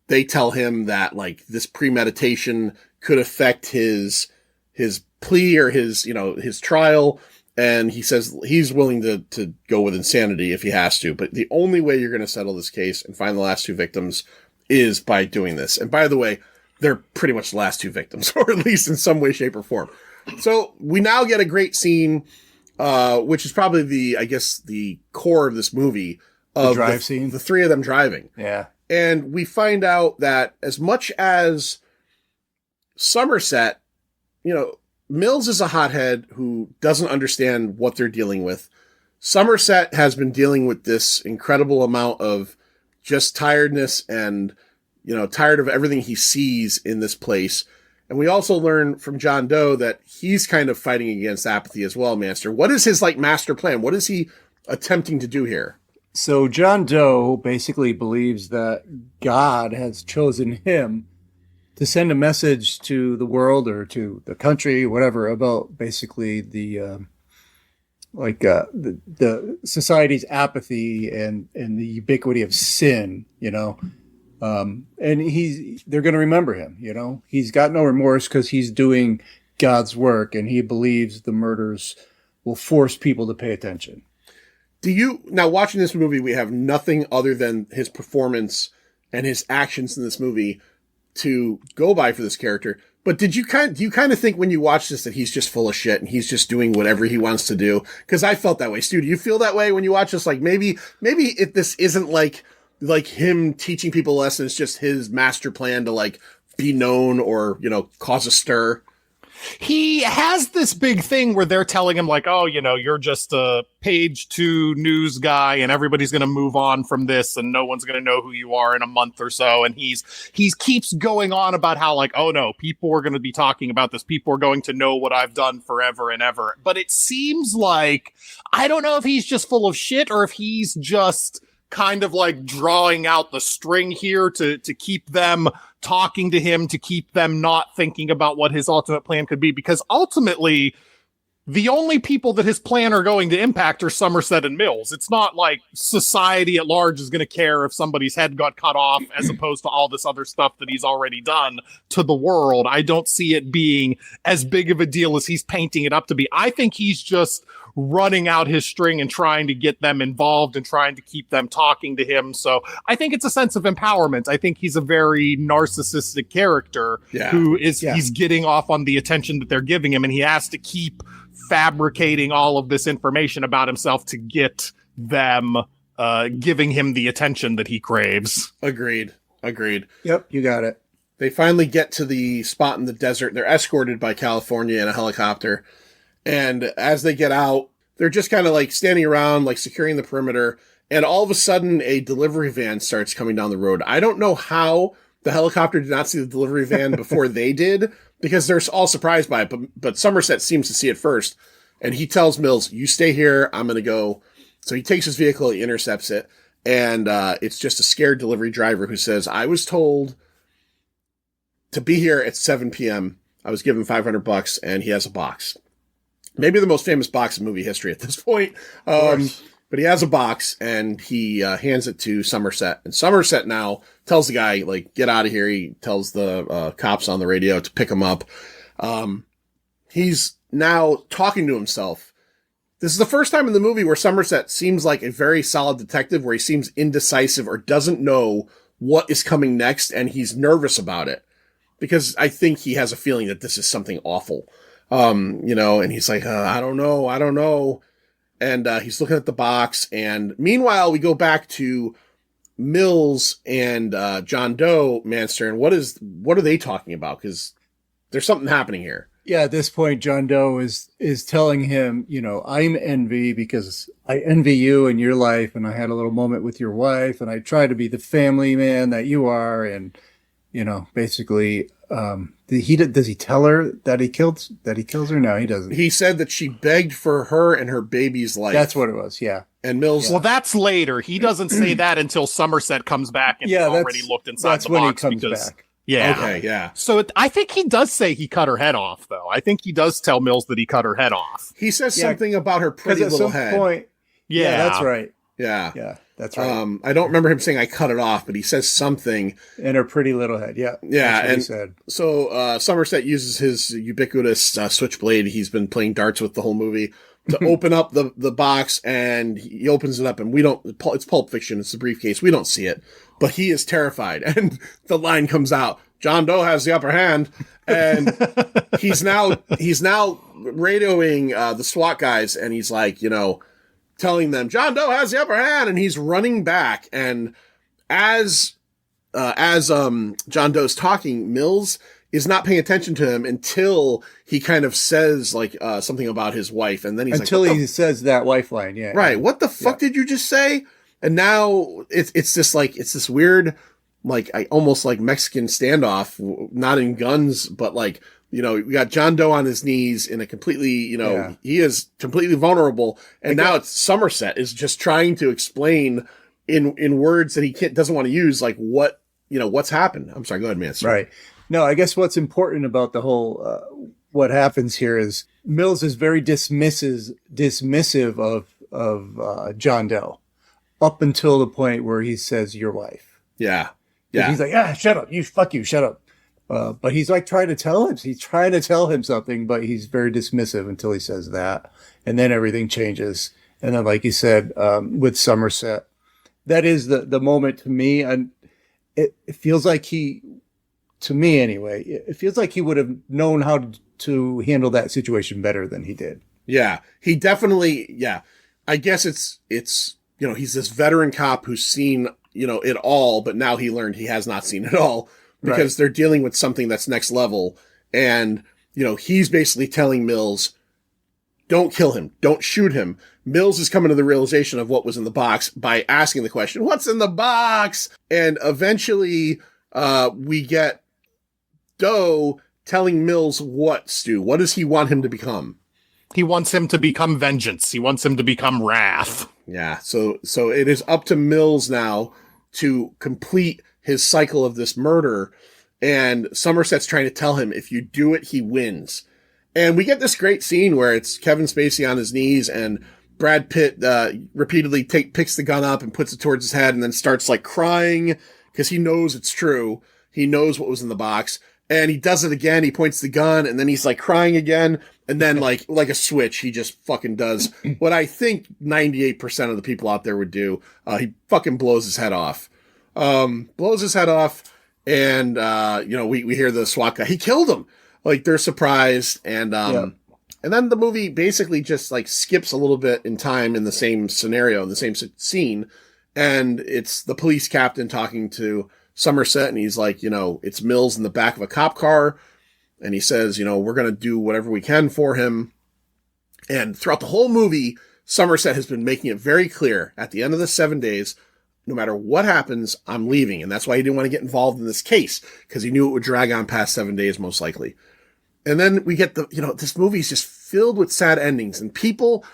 They tell him that, like, this premeditation could affect his plea or his trial, and he says he's willing to go with insanity if he has to, but the only way you're going to settle this case and find the last 2 victims is by doing this. And by the way, they're pretty much the last 2 victims, or at least in some way, shape, or form. So we now get a great scene, which is probably the core of this movie, of the drive scene, the 3 of them driving. Yeah. And we find out that as much as Somerset, Mills is a hothead who doesn't understand what they're dealing with. Somerset has been dealing with this incredible amount of just tiredness and, tired of everything he sees in this place. And we also learn from John Doe that he's kind of fighting against apathy as well, Master. What is his master plan? What is he attempting to do here? So John Doe basically believes that God has chosen him to send a message to the world or to the country, whatever, about basically the society's apathy and the ubiquity of sin, and they're going to remember him, he's got no remorse because he's doing God's work, and he believes the murders will force people to pay attention. Now watching this movie, we have nothing other than his performance and his actions in this movie to go by for this character. But do you kind of think when you watch this that he's just full of shit and he's just doing whatever he wants to do? Because I felt that way. Stu, do you feel that way when you watch this? Like maybe if this isn't like him teaching people lessons, just his master plan to be known or, cause a stir. He has this big thing where they're telling him oh, you're just a page 2 news guy and everybody's going to move on from this and no one's going to know who you are in a month or so. And he keeps going on about how oh no, people are going to be talking about this. People are going to know what I've done forever and ever. But it seems like, I don't know if he's just full of shit or if he's just kind of drawing out the string here to keep them talking to him, to keep them not thinking about what his ultimate plan could be, because ultimately the only people that his plan are going to impact are Somerset and Mills. It's not like society at large is going to care if somebody's head got cut off as opposed to all this other stuff that he's already done to the world. I don't see it being as big of a deal as he's painting it up to be. I think he's just running out his string and trying to get them involved and trying to keep them talking to him. So I think it's a sense of empowerment. I think he's a very narcissistic character he's getting off on the attention that they're giving him, and he has to keep fabricating all of this information about himself to get them giving him the attention that he craves. Agreed. Yep, you got it. They finally get to the spot in the desert. They're escorted by California in a helicopter. And as they get out, they're just kind of standing around, securing the perimeter. And all of a sudden, a delivery van starts coming down the road. I don't know how the helicopter did not see the delivery van before they did, because they're all surprised by it. But Somerset seems to see it first. And he tells Mills, you stay here, I'm going to go. So he takes his vehicle, he intercepts it. And it's just a scared delivery driver who says, I was told to be here at 7 p.m. I was given $500 and he has a box. Maybe the most famous box in movie history at this point. But he has a box and he hands it to Somerset. And Somerset now tells the guy, get out of here. He tells the cops on the radio to pick him up. He's now talking to himself. This is the first time in the movie where Somerset seems like a very solid detective, where he seems indecisive or doesn't know what is coming next, and he's nervous about it. Because I think he has a feeling that this is something awful. And he's like, I don't know. And he's looking at the box. And meanwhile, we go back to Mills and John Doe, Manster, and what are they talking about? Because there's something happening here. Yeah, at this point, John Doe is telling him, I'm envy because I envy you and your life, and I had a little moment with your wife, and I try to be the family man that you are, and basically, does he tell her that he kills her? No, he doesn't. He said that she begged for her and her baby's life. That's what it was. Yeah. And Mills. Well, that's later. He doesn't say that until Somerset comes back and he's already looked inside the box. That's when he comes back. Yeah. Okay, yeah. So I think he does say he cut her head off, though. I think he does tell Mills that he cut her head off. He says something about her pretty little head. Point, yeah, that's right. Yeah. Yeah, that's right. I don't remember him saying I cut it off, but he says something. And her pretty little head, yeah. Yeah, and he said. So Somerset uses his ubiquitous switchblade he's been playing darts with the whole movie to open up the box, and he opens it up, and it's Pulp Fiction, it's the briefcase, we don't see it, but he is terrified, and the line comes out, John Doe has the upper hand, and he's now radioing the SWAT guys, and he's like, telling them, John Doe has the upper hand, and he's running back, and as John Doe's talking, Mills is not paying attention to him until he kind of says something about his wife, and then he's until he says that wife line, yeah. Right. What the fuck did you just say? And now it's this weird, almost like Mexican standoff, not in guns, but we got John Doe on his knees in a completely, he is completely vulnerable. And now it's Somerset is just trying to explain in words that he doesn't want to use, what's happened. I'm sorry. Go ahead, man. Right. No, I guess what's important about the whole, what happens here is Mills is very dismissive of John Doe up until the point where he says your wife. Yeah. Yeah. He's like, shut up. Fuck you. Shut up. But he's trying to tell him something, but he's very dismissive until he says that. And then everything changes. And then, like you said, with Somerset, that is the moment to me. And it feels like to me anyway, it feels like he would have known how to handle that situation better than he did. Yeah, he definitely, I guess it's, he's this veteran cop who's seen, it all, but now he learned he has not seen it all because they're dealing with something that's next level. And, he's basically telling Mills, don't kill him. Don't shoot him. Mills is coming to the realization of what was in the box by asking the question, what's in the box? And eventually, we get Doe telling Mills what, Stu? What does he want him to become? He wants him to become vengeance. He wants him to become wrath. Yeah. So it is up to Mills now to complete his cycle of this murder. And Somerset's trying to tell him, if you do it, he wins. And we get this great scene where it's Kevin Spacey on his knees and Brad Pitt repeatedly picks the gun up and puts it towards his head and then starts crying because he knows it's true. He knows what was in the box. And he does it again. He points the gun and then he's crying again. And then like a switch, he just fucking does what I think 98% of the people out there would do. He fucking blows his head off. And, we hear the SWAT guy. He killed him. They're surprised. And then the movie basically just skips a little bit in time in the same scenario, in the same scene. And it's the police captain talking to Somerset, and he's like, it's Mills in the back of a cop car. And he says, we're going to do whatever we can for him. And throughout the whole movie, Somerset has been making it very clear at the end of the 7 days, no matter what happens, I'm leaving. And that's why he didn't want to get involved in this case, because he knew it would drag on past 7 days, most likely. And then we get this movie is just filled with sad endings, and people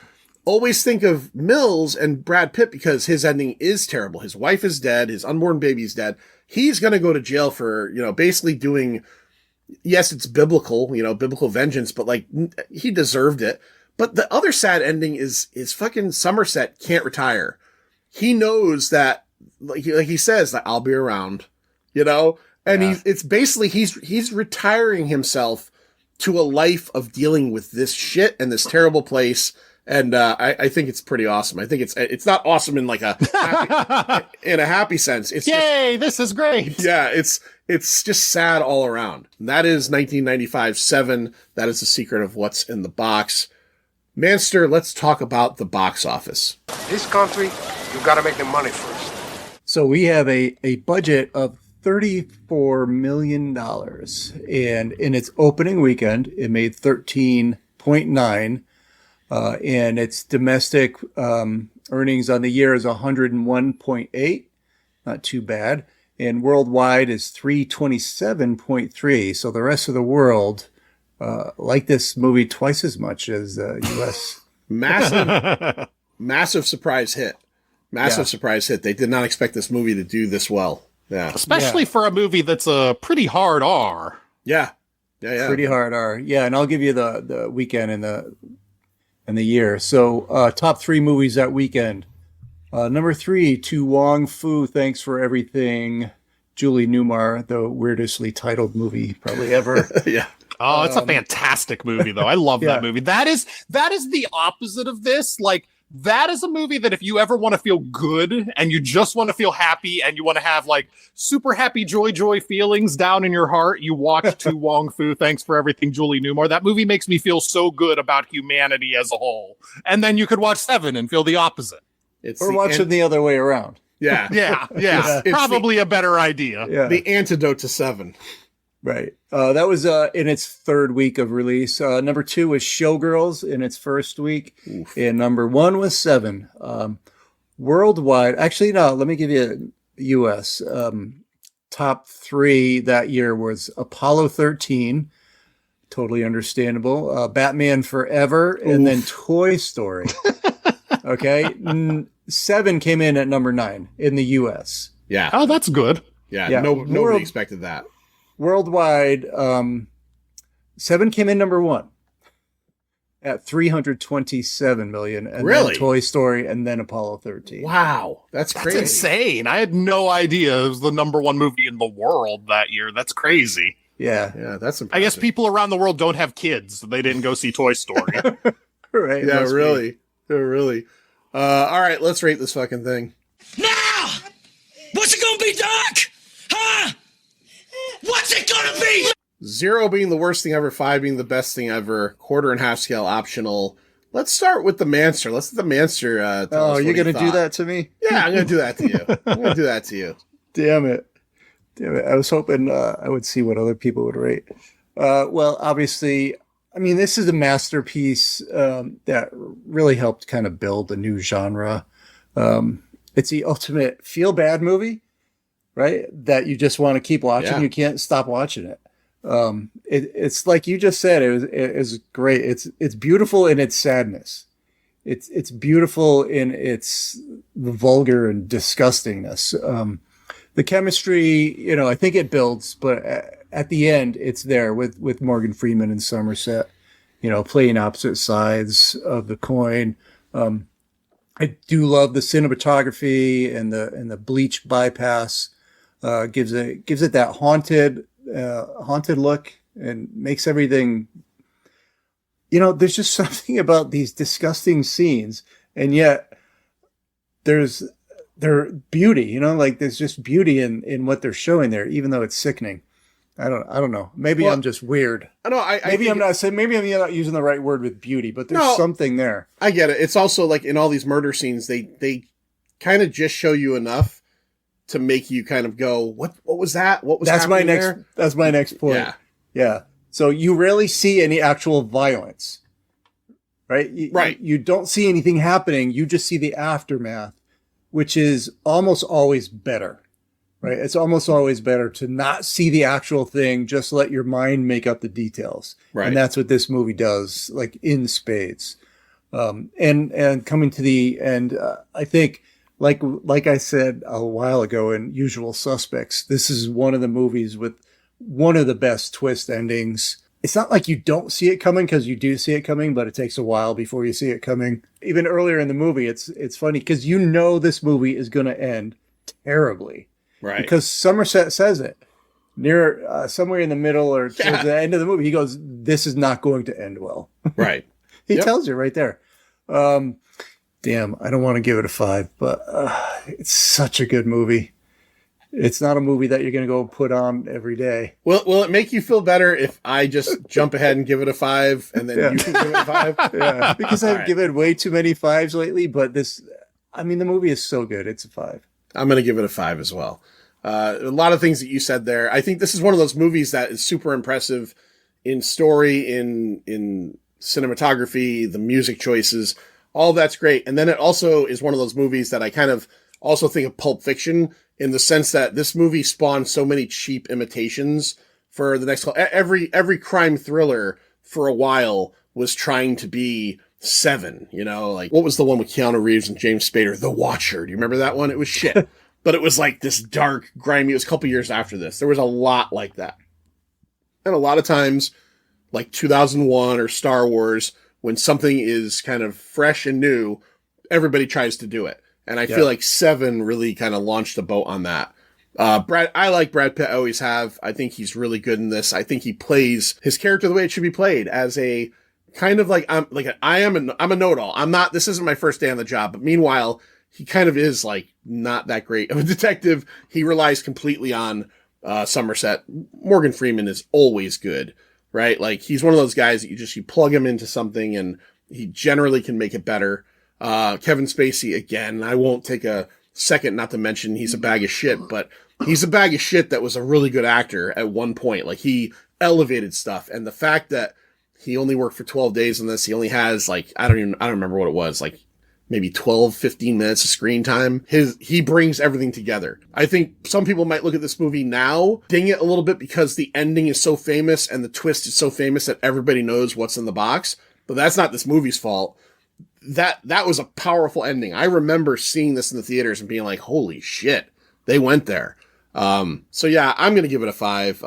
always think of Mills and Brad Pitt because his ending is terrible. His wife is dead. His unborn baby is dead. He's going to go to jail for, basically doing, yes, it's biblical, biblical vengeance, but he deserved it. But the other sad ending is fucking Somerset can't retire. He knows that, like he says, I'll be around, and it's basically, he's retiring himself to a life of dealing with this shit and this terrible place. And I think it's pretty awesome. I think it's not awesome in in a happy sense. It's yay! This is great. Yeah, it's just sad all around. And that is 1995 Seven. That is the secret of what's in the box. Manster, let's talk about the box office. This country, you gotta make the money first. So we have a budget of $34 million. And in its opening weekend, it made 13.9. And its domestic earnings on the year is 101.8. Not too bad. And worldwide is 327.3. So the rest of the world like this movie twice as much as the U.S. Massive surprise hit. Surprise hit. They did not expect this movie to do this well. Yeah. Especially for a movie that's a pretty hard R. Yeah. Pretty hard R. Yeah, and I'll give you the weekend and the year. So top 3 movies that weekend. Number 3, To Wong Fu, Thanks for Everything. Julie Newmar, the weirdestly titled movie probably ever. Yeah. Oh, it's a fantastic movie, though. I love that movie. That is the opposite of this. Like, that is a movie that if you ever want to feel good and you just want to feel happy and you want to have like super happy joy feelings down in your heart, you watch To Wong Fu, Thanks for Everything, Julie Newmar. That movie makes me feel so good about humanity as a whole. And then you could watch Seven and feel the opposite. Or watch it the other way around. Yeah. Yeah. Probably a better idea. Yeah. The antidote to Seven. Right. That was in its 3rd week of release. Number 2 was Showgirls in its 1st week. Oof. And number 1 was Seven. Worldwide, actually, no, let me give you U.S. Top 3 that year was Apollo 13. Totally understandable. Batman Forever. Oof. And then Toy Story. Okay. 7 came in at number 9 in the U.S. Yeah. Oh, that's good. Yeah. Nobody expected that. Worldwide, 7 came in number 1 at 327 million, and then Toy Story, and then Apollo 13. Wow, that's crazy. That's insane. I had no idea it was the number 1 movie in the world that year. That's crazy. Yeah, that's impressive. I guess people around the world don't have kids. So they didn't go see Toy Story. Right? Yeah, really. All right, let's rate this fucking thing. Now, what's it gonna be, Doc? Huh? What's it gonna be? 0 being the worst thing ever, 5 being the best thing ever, quarter and half scale optional. Let's start with the Manster. Let's let the Manster tell us you're going to do that to me? Yeah, I'm going to do that to you. Damn it. I was hoping I would see what other people would rate. Well, obviously, I mean, this is a masterpiece that really helped kind of build a new genre. It's the ultimate feel-bad movie. Right? That you just want to keep watching. Yeah. You can't stop watching it. It's like you just said, it was great. It's beautiful in its sadness. It's beautiful in its vulgar and disgustingness. The chemistry, I think it builds, but at the end it's there with Morgan Freeman and Somerset, playing opposite sides of the coin. I do love the cinematography and the bleach bypass. Gives it that haunted look and makes everything. There's just something about these disgusting scenes, and yet there's beauty. Like there's just beauty in what they're showing there, even though it's sickening. I don't know. Maybe I'm just weird. Maybe I'm not using the right word with beauty, but there's something there. I get it. It's also like in all these murder scenes, they kind of just show you enough to make you kind of go, what was that? What was happening there? That's my next point. Yeah. So you rarely see any actual violence, right? You don't see anything happening. You just see the aftermath, which is almost always better, right? It's almost always better to not see the actual thing. Just let your mind make up the details. Right. And that's what this movie does, like in spades. And coming to the end, I think, like I said a while ago in Usual Suspects, this is one of the movies with one of the best twist endings. It's not like you don't see it coming, because you do see it coming, but it takes a while before you see it coming. Even earlier in the movie, it's funny because this movie is going to end terribly. Right. Because Somerset says it near somewhere in the middle or towards the end of the movie. He goes, "This is not going to end well." Right. He tells you right there. Damn, I don't want to give it a 5, but it's such a good movie. It's not a movie that you're going to go put on every day. Will it make you feel better if I just jump ahead and give it a 5 and then you can give it a 5? Yeah, because I've given way too many 5s lately, but the movie is so good. It's a 5. I'm going to give it a 5 as well. A lot of things that you said there. I think this is one of those movies that is super impressive in story, in cinematography, the music choices, all that's great. And then it also is one of those movies that I kind of also think of Pulp Fiction in the sense that this movie spawned so many cheap imitations for the next, every crime thriller for a while was trying to be Seven, you know, like what was the one with Keanu Reeves and James Spader? The Watcher. Do you remember that one? It was shit, but it was like this dark, grimy, it was a couple years after this. There was a lot like that. And a lot of times, like 2001 or Star Wars, when something is kind of fresh and new, everybody tries to do it. And I feel like Seven really kind of launched the boat on that. I like Brad Pitt, I always have. I think he's really good in this. I think he plays his character the way it should be played, as a kind of like, I'm a know-it-all. This isn't my first day on the job, but meanwhile, he kind of is like not that great of a detective. He relies completely on Somerset. Morgan Freeman is always good, right? Like he's one of those guys that you plug him into something and he generally can make it better. Kevin Spacey, again, I won't take a second not to mention he's a bag of shit, but he's a bag of shit that was a really good actor at one point. Like he elevated stuff. And the fact that he only worked for 12 days on this, he only has like, I don't remember what it was, like maybe 12, 15 minutes of screen time. He brings everything together. I think some people might look at this movie now, ding it a little bit because the ending is so famous and the twist is so famous that everybody knows what's in the box, but that's not this movie's fault. That was a powerful ending. I remember seeing this in the theaters and being like, holy shit, they went there. So yeah, I'm going to give it a 5.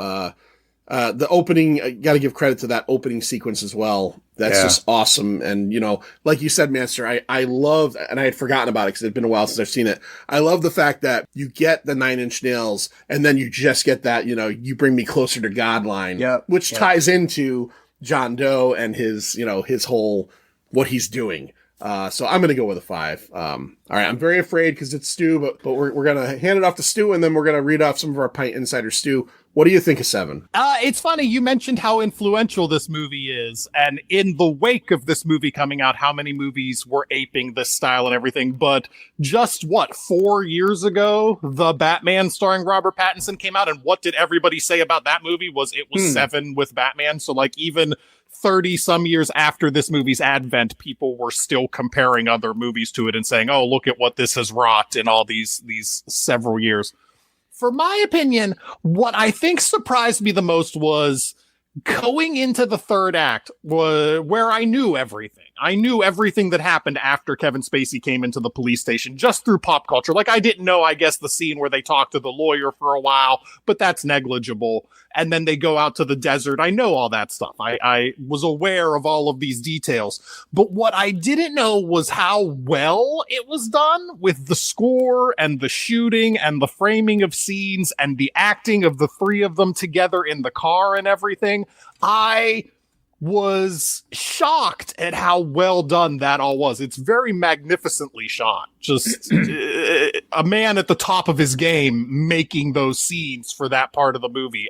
The opening, got to give credit to that opening sequence as well. That's just awesome. And, you know, like you said, Master, I love, and I had forgotten about it because it's been a while since I've seen it. I love the fact that you get the 9 Inch Nails and then you just get that, you know, you bring me closer to God line, which ties into John Doe and his, you know, his whole, what he's doing. So I'm going to go with a 5. All right. I'm very afraid because it's Stu, but we're going to hand it off to Stu and then we're going to read off some of our Pint Insider. Stu, what do you think of 7? It's funny. You mentioned how influential this movie is. And in the wake of this movie coming out, how many movies were aping this style and everything. But just 4 years ago, The Batman starring Robert Pattinson came out. And what did everybody say about that movie was it was 7 with Batman. So like even 30 some years after this movie's advent, people were still comparing other movies to it and saying, oh, look at what this has wrought in all these several years. For my opinion, what I think surprised me the most was going into the third act where I knew everything. I knew everything that happened after Kevin Spacey came into the police station just through pop culture. Like I didn't know, I guess, the scene where they talk to the lawyer for a while, but that's negligible. And then they go out to the desert. I know all that stuff. I was aware of all of these details. But what I didn't know was how well it was done with the score and the shooting and the framing of scenes and the acting of the three of them together in the car and everything. I was shocked at how well done that all was. It's very magnificently shot. Just a man at the top of his game making those scenes for that part of the movie.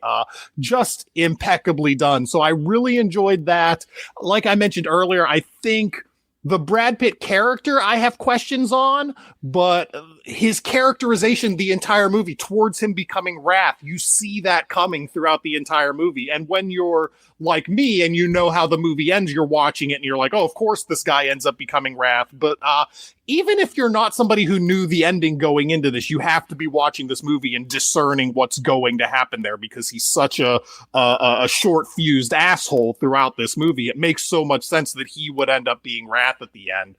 Just impeccably done. So I really enjoyed that. Like I mentioned earlier, I think the Brad Pitt character I have questions on, but his characterization the entire movie towards him becoming Wrath, you see that coming throughout the entire movie. And when you're like me and you know how the movie ends, you're watching it and you're like, oh, of course this guy ends up becoming Wrath. But even if you're not somebody who knew the ending going into this, you have to be watching this movie and discerning what's going to happen there because he's such a short-fused asshole throughout this movie. It makes so much sense that he would end up being Wrath at the end.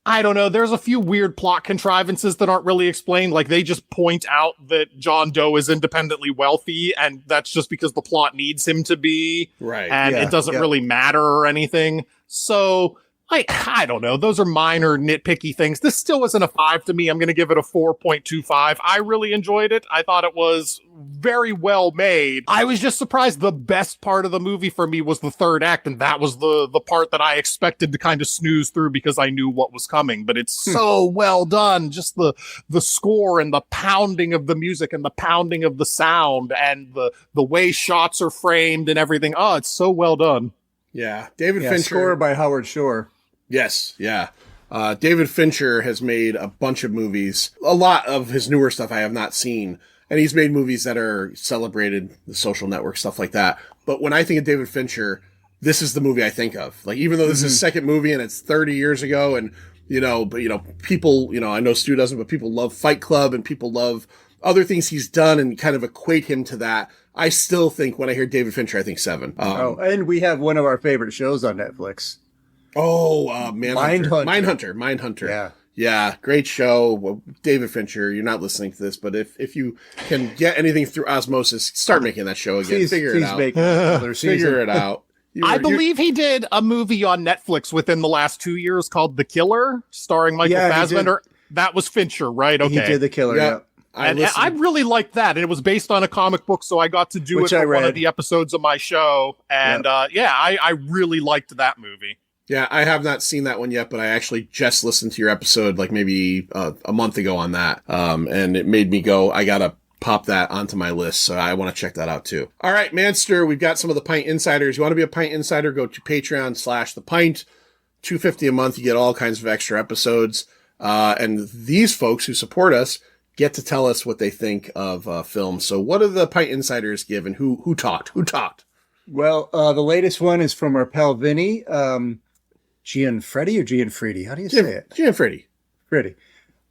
I don't know. There's a few weird plot contrivances that aren't really explained. Like they just point out that John Doe is independently wealthy and that's just because the plot needs him to be. Right. And it doesn't really matter or anything. So I don't know. Those are minor nitpicky things. This still isn't a 5 to me. I'm going to give it a 4.25. I really enjoyed it. I thought it was very well made. I was just surprised. The best part of the movie for me was the third act. And that was the part that I expected to kind of snooze through because I knew what was coming, but it's so well done. Just the score and the pounding of the music and the pounding of the sound and the way shots are framed and everything. Oh, it's so well done. Yeah. David Fincher. Score by Howard Shore. Yes. Yeah. David Fincher has made a bunch of movies. A lot of his newer stuff I have not seen. And he's made movies that are celebrated, The Social Network, stuff like that. But when I think of David Fincher, this is the movie I think of. Like, even though this is his second movie and it's 30 years ago and, people, I know Stu doesn't, but people love Fight Club and people love other things he's done and kind of equate him to that. I still think when I hear David Fincher, I think Seven. And we have one of our favorite shows on Netflix. Mindhunter. Yeah. Yeah, great show. Well, David Fincher, you're not listening to this, but if you can get anything through osmosis, start making that show again. Figure it out. Figure it out. I believe he did a movie on Netflix within the last 2 years called The Killer, starring Michael Fassbender. That was Fincher, right? Okay. He did The Killer, yeah. I really liked that. It was based on a comic book, so I got to do it for one of the episodes of my show. And I really liked that movie. Yeah, I have not seen that one yet, but I actually just listened to your episode like maybe a month ago on that. And it made me go, I gotta pop that onto my list, so I want to check that out too. All right, Manster, we've got some of the Pint Insiders. You want to be a Pint Insider, go to Patreon/thepint. $2.50 a month, you get all kinds of extra episodes. And these folks who support us get to tell us what they think of films. So what do the Pint Insiders give, and who talked? Well, the latest one is from our pal Vinny. Gianfreddy or Gianfredi? How do you say it? Gianfredi. Freddy.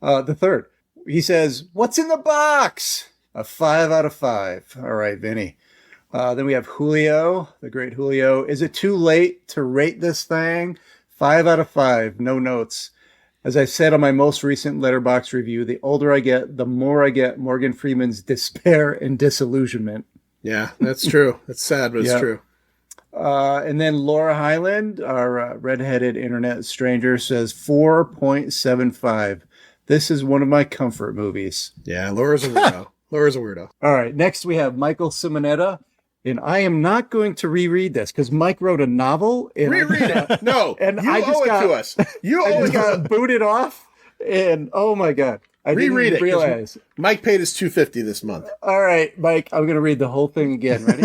The third. He says, "What's in the box?" A 5 out of 5. All right, Vinny. Then we have Julio, the great Julio. "Is it too late to rate this thing?" 5 out of 5. No notes. As I said on my most recent Letterboxd review, the older I get, the more I get Morgan Freeman's despair and disillusionment. Yeah, that's true. That's sad, but it's true. And then Laura Highland, our redheaded internet stranger, says 4.75. This is one of my comfort movies. Yeah, Laura's a weirdo. All right, next we have Michael Simonetta. And I am not going to reread this because Mike wrote a novel. And reread it. No, and you owe it to us. You owe it to us. Got booted off. And oh my God. I reread didn't realize. Mike paid us $2.50 this month. All right, Mike, I'm going to read the whole thing again. Ready?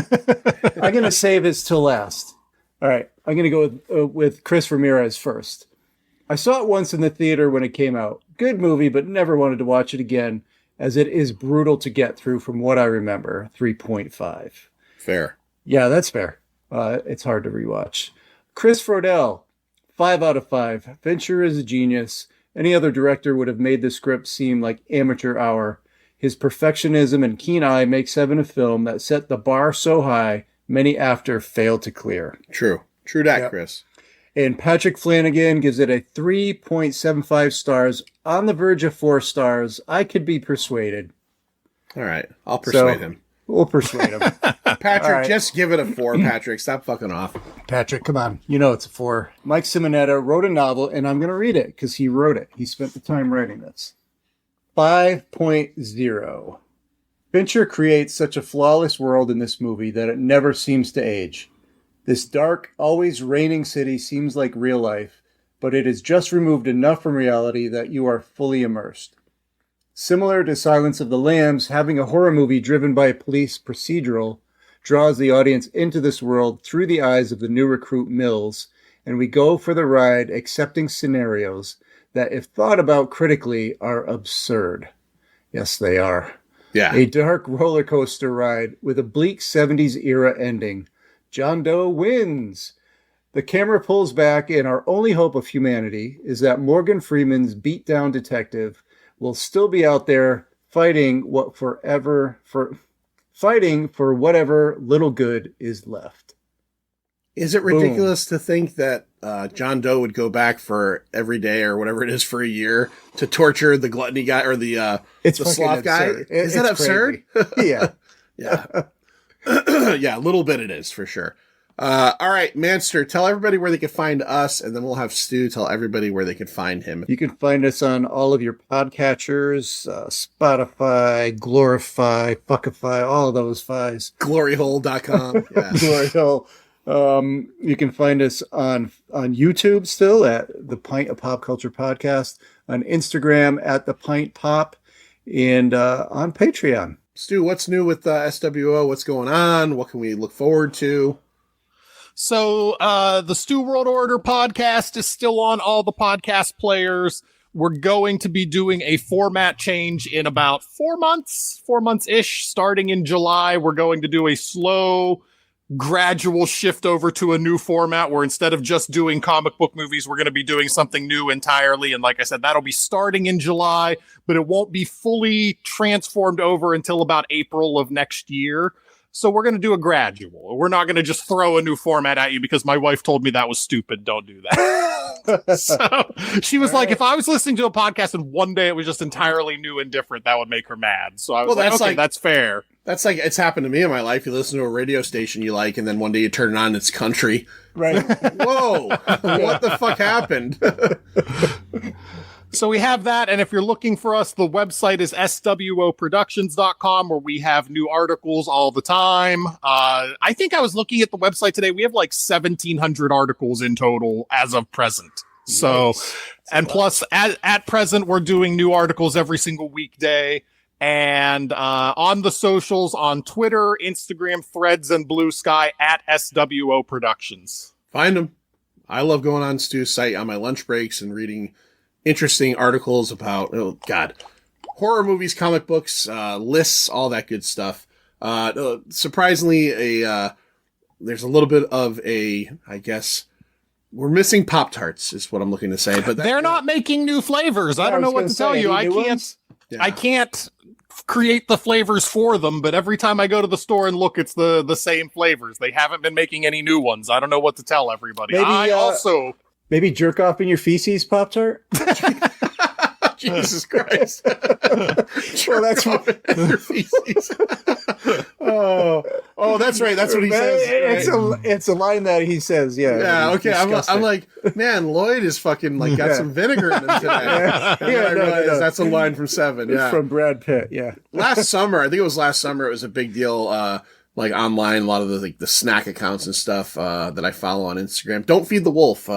I'm going to save this till last. All right, I'm going to go with Chris Ramirez first. I saw it once in the theater when it came out. Good movie, but never wanted to watch it again, as it is brutal to get through from what I remember. 3.5. Fair. Yeah, that's fair. It's hard to rewatch. Chris Frodell, 5 out of 5. Fincher is a genius. Any other director would have made the script seem like amateur hour. His perfectionism and keen eye make Seven a film that set the bar so high many after failed to clear. True that, Chris. And Patrick Flanagan gives it a 3.75 stars, on the verge of 4 stars. I could be persuaded. All right, I'll persuade him. We'll persuade him. Patrick, just give it a 4, Patrick. Stop fucking off. Patrick, come on. You know it's a 4. Mike Simonetta wrote a novel, and I'm going to read it because he wrote it. He spent the time writing this. 5.0. Fincher creates such a flawless world in this movie that it never seems to age. This dark, always raining city seems like real life, but it is just removed enough from reality that you are fully immersed. Similar to Silence of the Lambs, having a horror movie driven by a police procedural draws the audience into this world through the eyes of the new recruit Mills, and we go for the ride accepting scenarios that, if thought about critically, are absurd. Yes, they are. Yeah. A dark roller coaster ride with a bleak 70s era ending. John Doe wins. The camera pulls back, and our only hope of humanity is that Morgan Freeman's beat-down detective will still be out there fighting for whatever little good is left. Is it ridiculous to think that John Doe would go back for every day or whatever it is for a year to torture the gluttony guy or the sloth guy? Is that absurd? Yeah. Yeah. Yeah, a little bit it is for sure. All right, Manster, tell everybody where they can find us, and then we'll have Stu tell everybody where they can find him. You can find us on all of your podcatchers, Spotify, Glorify, Fuckify, all of those fies. Gloryhole.com. Yeah. Gloryhole. You can find us on YouTube still at the Pint of Pop Culture Podcast, on Instagram at the Pint Pop, and on Patreon. Stu, what's new with SWO? What's going on? What can we look forward to? So the Stu World Order podcast is still on all the podcast players. We're going to be doing a format change in about 4 months-ish, starting in July. We're going to do a slow, gradual shift over to a new format where instead of just doing comic book movies, we're going to be doing something new entirely. And like I said, that'll be starting in July, but it won't be fully transformed over until about April of next year. So we're going to do a gradual. We're not going to just throw a new format at you because my wife told me that was stupid. Don't do that. So she was like, if I was listening to a podcast and one day it was just entirely new and different, that would make her mad. So I was okay, that's fair. That's like, it's happened to me in my life. You listen to a radio station you like, and then one day you turn it on and it's country. Right. Whoa. What the fuck happened? So we have that, and if you're looking for us, the website is swoproductions.com, where we have new articles all the time. I think I was looking at the website today. We have like 1,700 articles in total as of present. So, nice. And plus, at present, we're doing new articles every single weekday. And on the socials, on Twitter, Instagram, Threads, and Blue Sky, at SWO Productions. Find them. I love going on Stu's site on my lunch breaks and reading interesting articles about, horror movies, comic books, lists, all that good stuff. Surprisingly, there's a little bit of I guess, we're missing Pop-Tarts is what I'm looking to say. But they're not making new flavors. I don't know what to tell you. I can't create the flavors for them, but every time I go to the store and look, it's the same flavors. They haven't been making any new ones. I don't know what to tell everybody. Maybe jerk off in your feces, Pop-Tart? Jesus Christ. Well, that's what your feces. Oh, that's right. That's what he says. Right? It's a line that he says, yeah. Yeah, okay. I'm like, man, Lloyd is fucking like got some vinegar in him today. And then I realized that's a line from Seven. Yeah. From Brad Pitt, yeah. Last summer, I think it was last summer, it was a big deal, like online, a lot of the snack accounts and stuff that I follow on Instagram. Don't Feed the Wolf,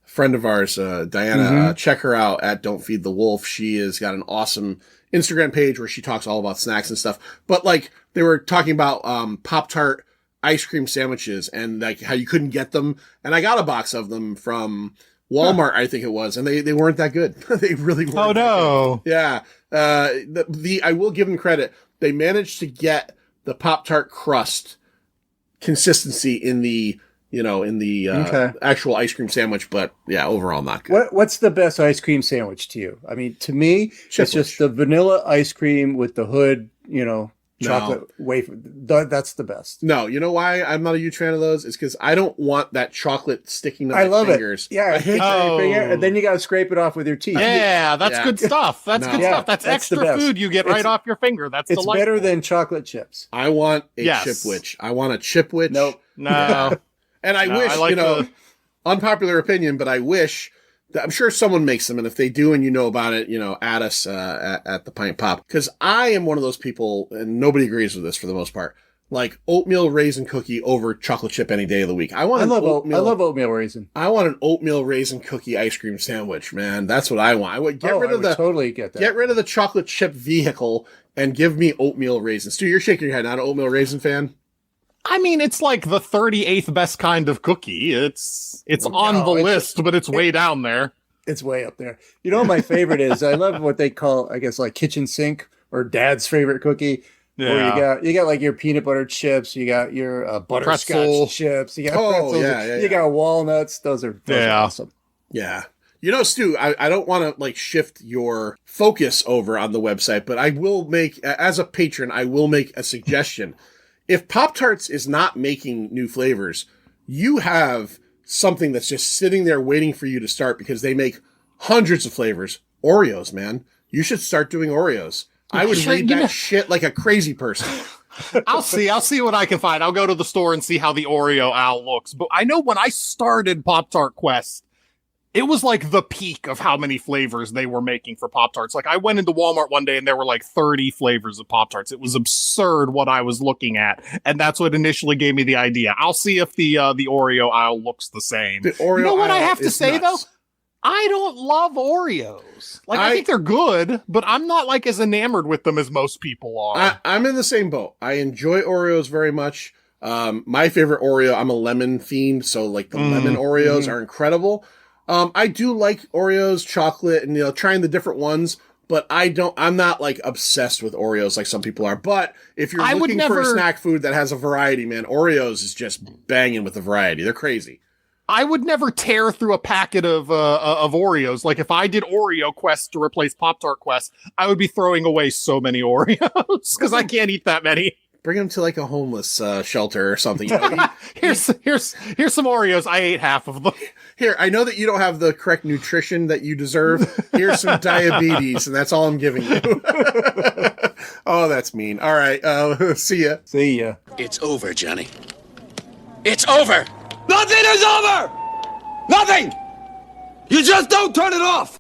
friend of ours, Diana, check her out at Don't Feed the Wolf. She has got an awesome Instagram page where she talks all about snacks and stuff. But like they were talking about Pop-Tart ice cream sandwiches and like how you couldn't get them. And I got a box of them from Walmart, I think it was, and they weren't that good. They really weren't. Oh no. Yeah. I will give them credit. They managed to get the Pop-Tart crust consistency in the actual ice cream sandwich, but yeah, overall not good. What's the best ice cream sandwich to you? I mean, to me, it's just the vanilla ice cream with the hood, chocolate wafer. That's the best. No, you know why I'm not a huge fan of those? It's because I don't want that chocolate sticking to my fingers. Yeah, I hate that finger, and then you got to scrape it off with your teeth. Yeah, that's good stuff. That's good stuff. That's extra food you get right off your finger. It's delightful. Better than chocolate chips. I want a Chipwich. I want a Chipwich. Nope. No. Yeah. And I wish, unpopular opinion, but I wish that I'm sure someone makes them. And if they do and you know about it, add us at the Pint Pop. Because I am one of those people, and nobody agrees with this for the most part, like oatmeal raisin cookie over chocolate chip any day of the week. I love oatmeal raisin. I want an oatmeal raisin cookie ice cream sandwich, man. That's what I want. I would totally get that. Get rid of the chocolate chip vehicle and give me oatmeal raisins. Stu, you're shaking your head. Not an oatmeal raisin fan? I mean, it's like the 38th best kind of cookie. It's on the list, but it's way down there. It's way up there. You know what my favorite is? I love what they call, I guess, like kitchen sink or dad's favorite cookie. Yeah. Where you got like your peanut butter chips, you got your butterscotch chips, you got pretzels, you got walnuts. Those are awesome. Yeah. Stu, I don't want to like shift your focus over on the website, but I will make, as a patron, I will make a suggestion. If Pop-Tarts is not making new flavors, you have something that's just sitting there waiting for you to start because they make hundreds of flavors. Oreos, man. You should start doing Oreos. I would read that shit like a crazy person. I'll see what I can find. I'll go to the store and see how the Oreo owl looks. But I know when I started Pop-Tart Quest, it was like the peak of how many flavors they were making for Pop-Tarts. Like I went into Walmart one day and there were like 30 flavors of Pop-Tarts. It was absurd what I was looking at. And that's what initially gave me the idea. I'll see if the Oreo aisle looks the same. The Oreo, you know what I have to say though? I don't love Oreos. Like I think they're good, but I'm not like as enamored with them as most people are. I'm in the same boat. I enjoy Oreos very much. My favorite Oreo, I'm a lemon fiend, so like the lemon Oreos are incredible. I do like Oreos, chocolate, and trying the different ones, but I'm not like obsessed with Oreos like some people are. But if you're looking for a snack food that has a variety, man, Oreos is just banging with the variety. They're crazy. I would never tear through a packet of Oreos. Like if I did Oreo Quest to replace Pop-Tart Quest, I would be throwing away so many Oreos because I can't eat that many. Bring them to like a homeless shelter or something. Here's some Oreos. I ate half of them. Here, I know that you don't have the correct nutrition that you deserve. Here's some diabetes, and that's all I'm giving you. Oh, that's mean. All right, see ya. See ya. It's over, Johnny. It's over! Nothing is over! Nothing! You just don't turn it off!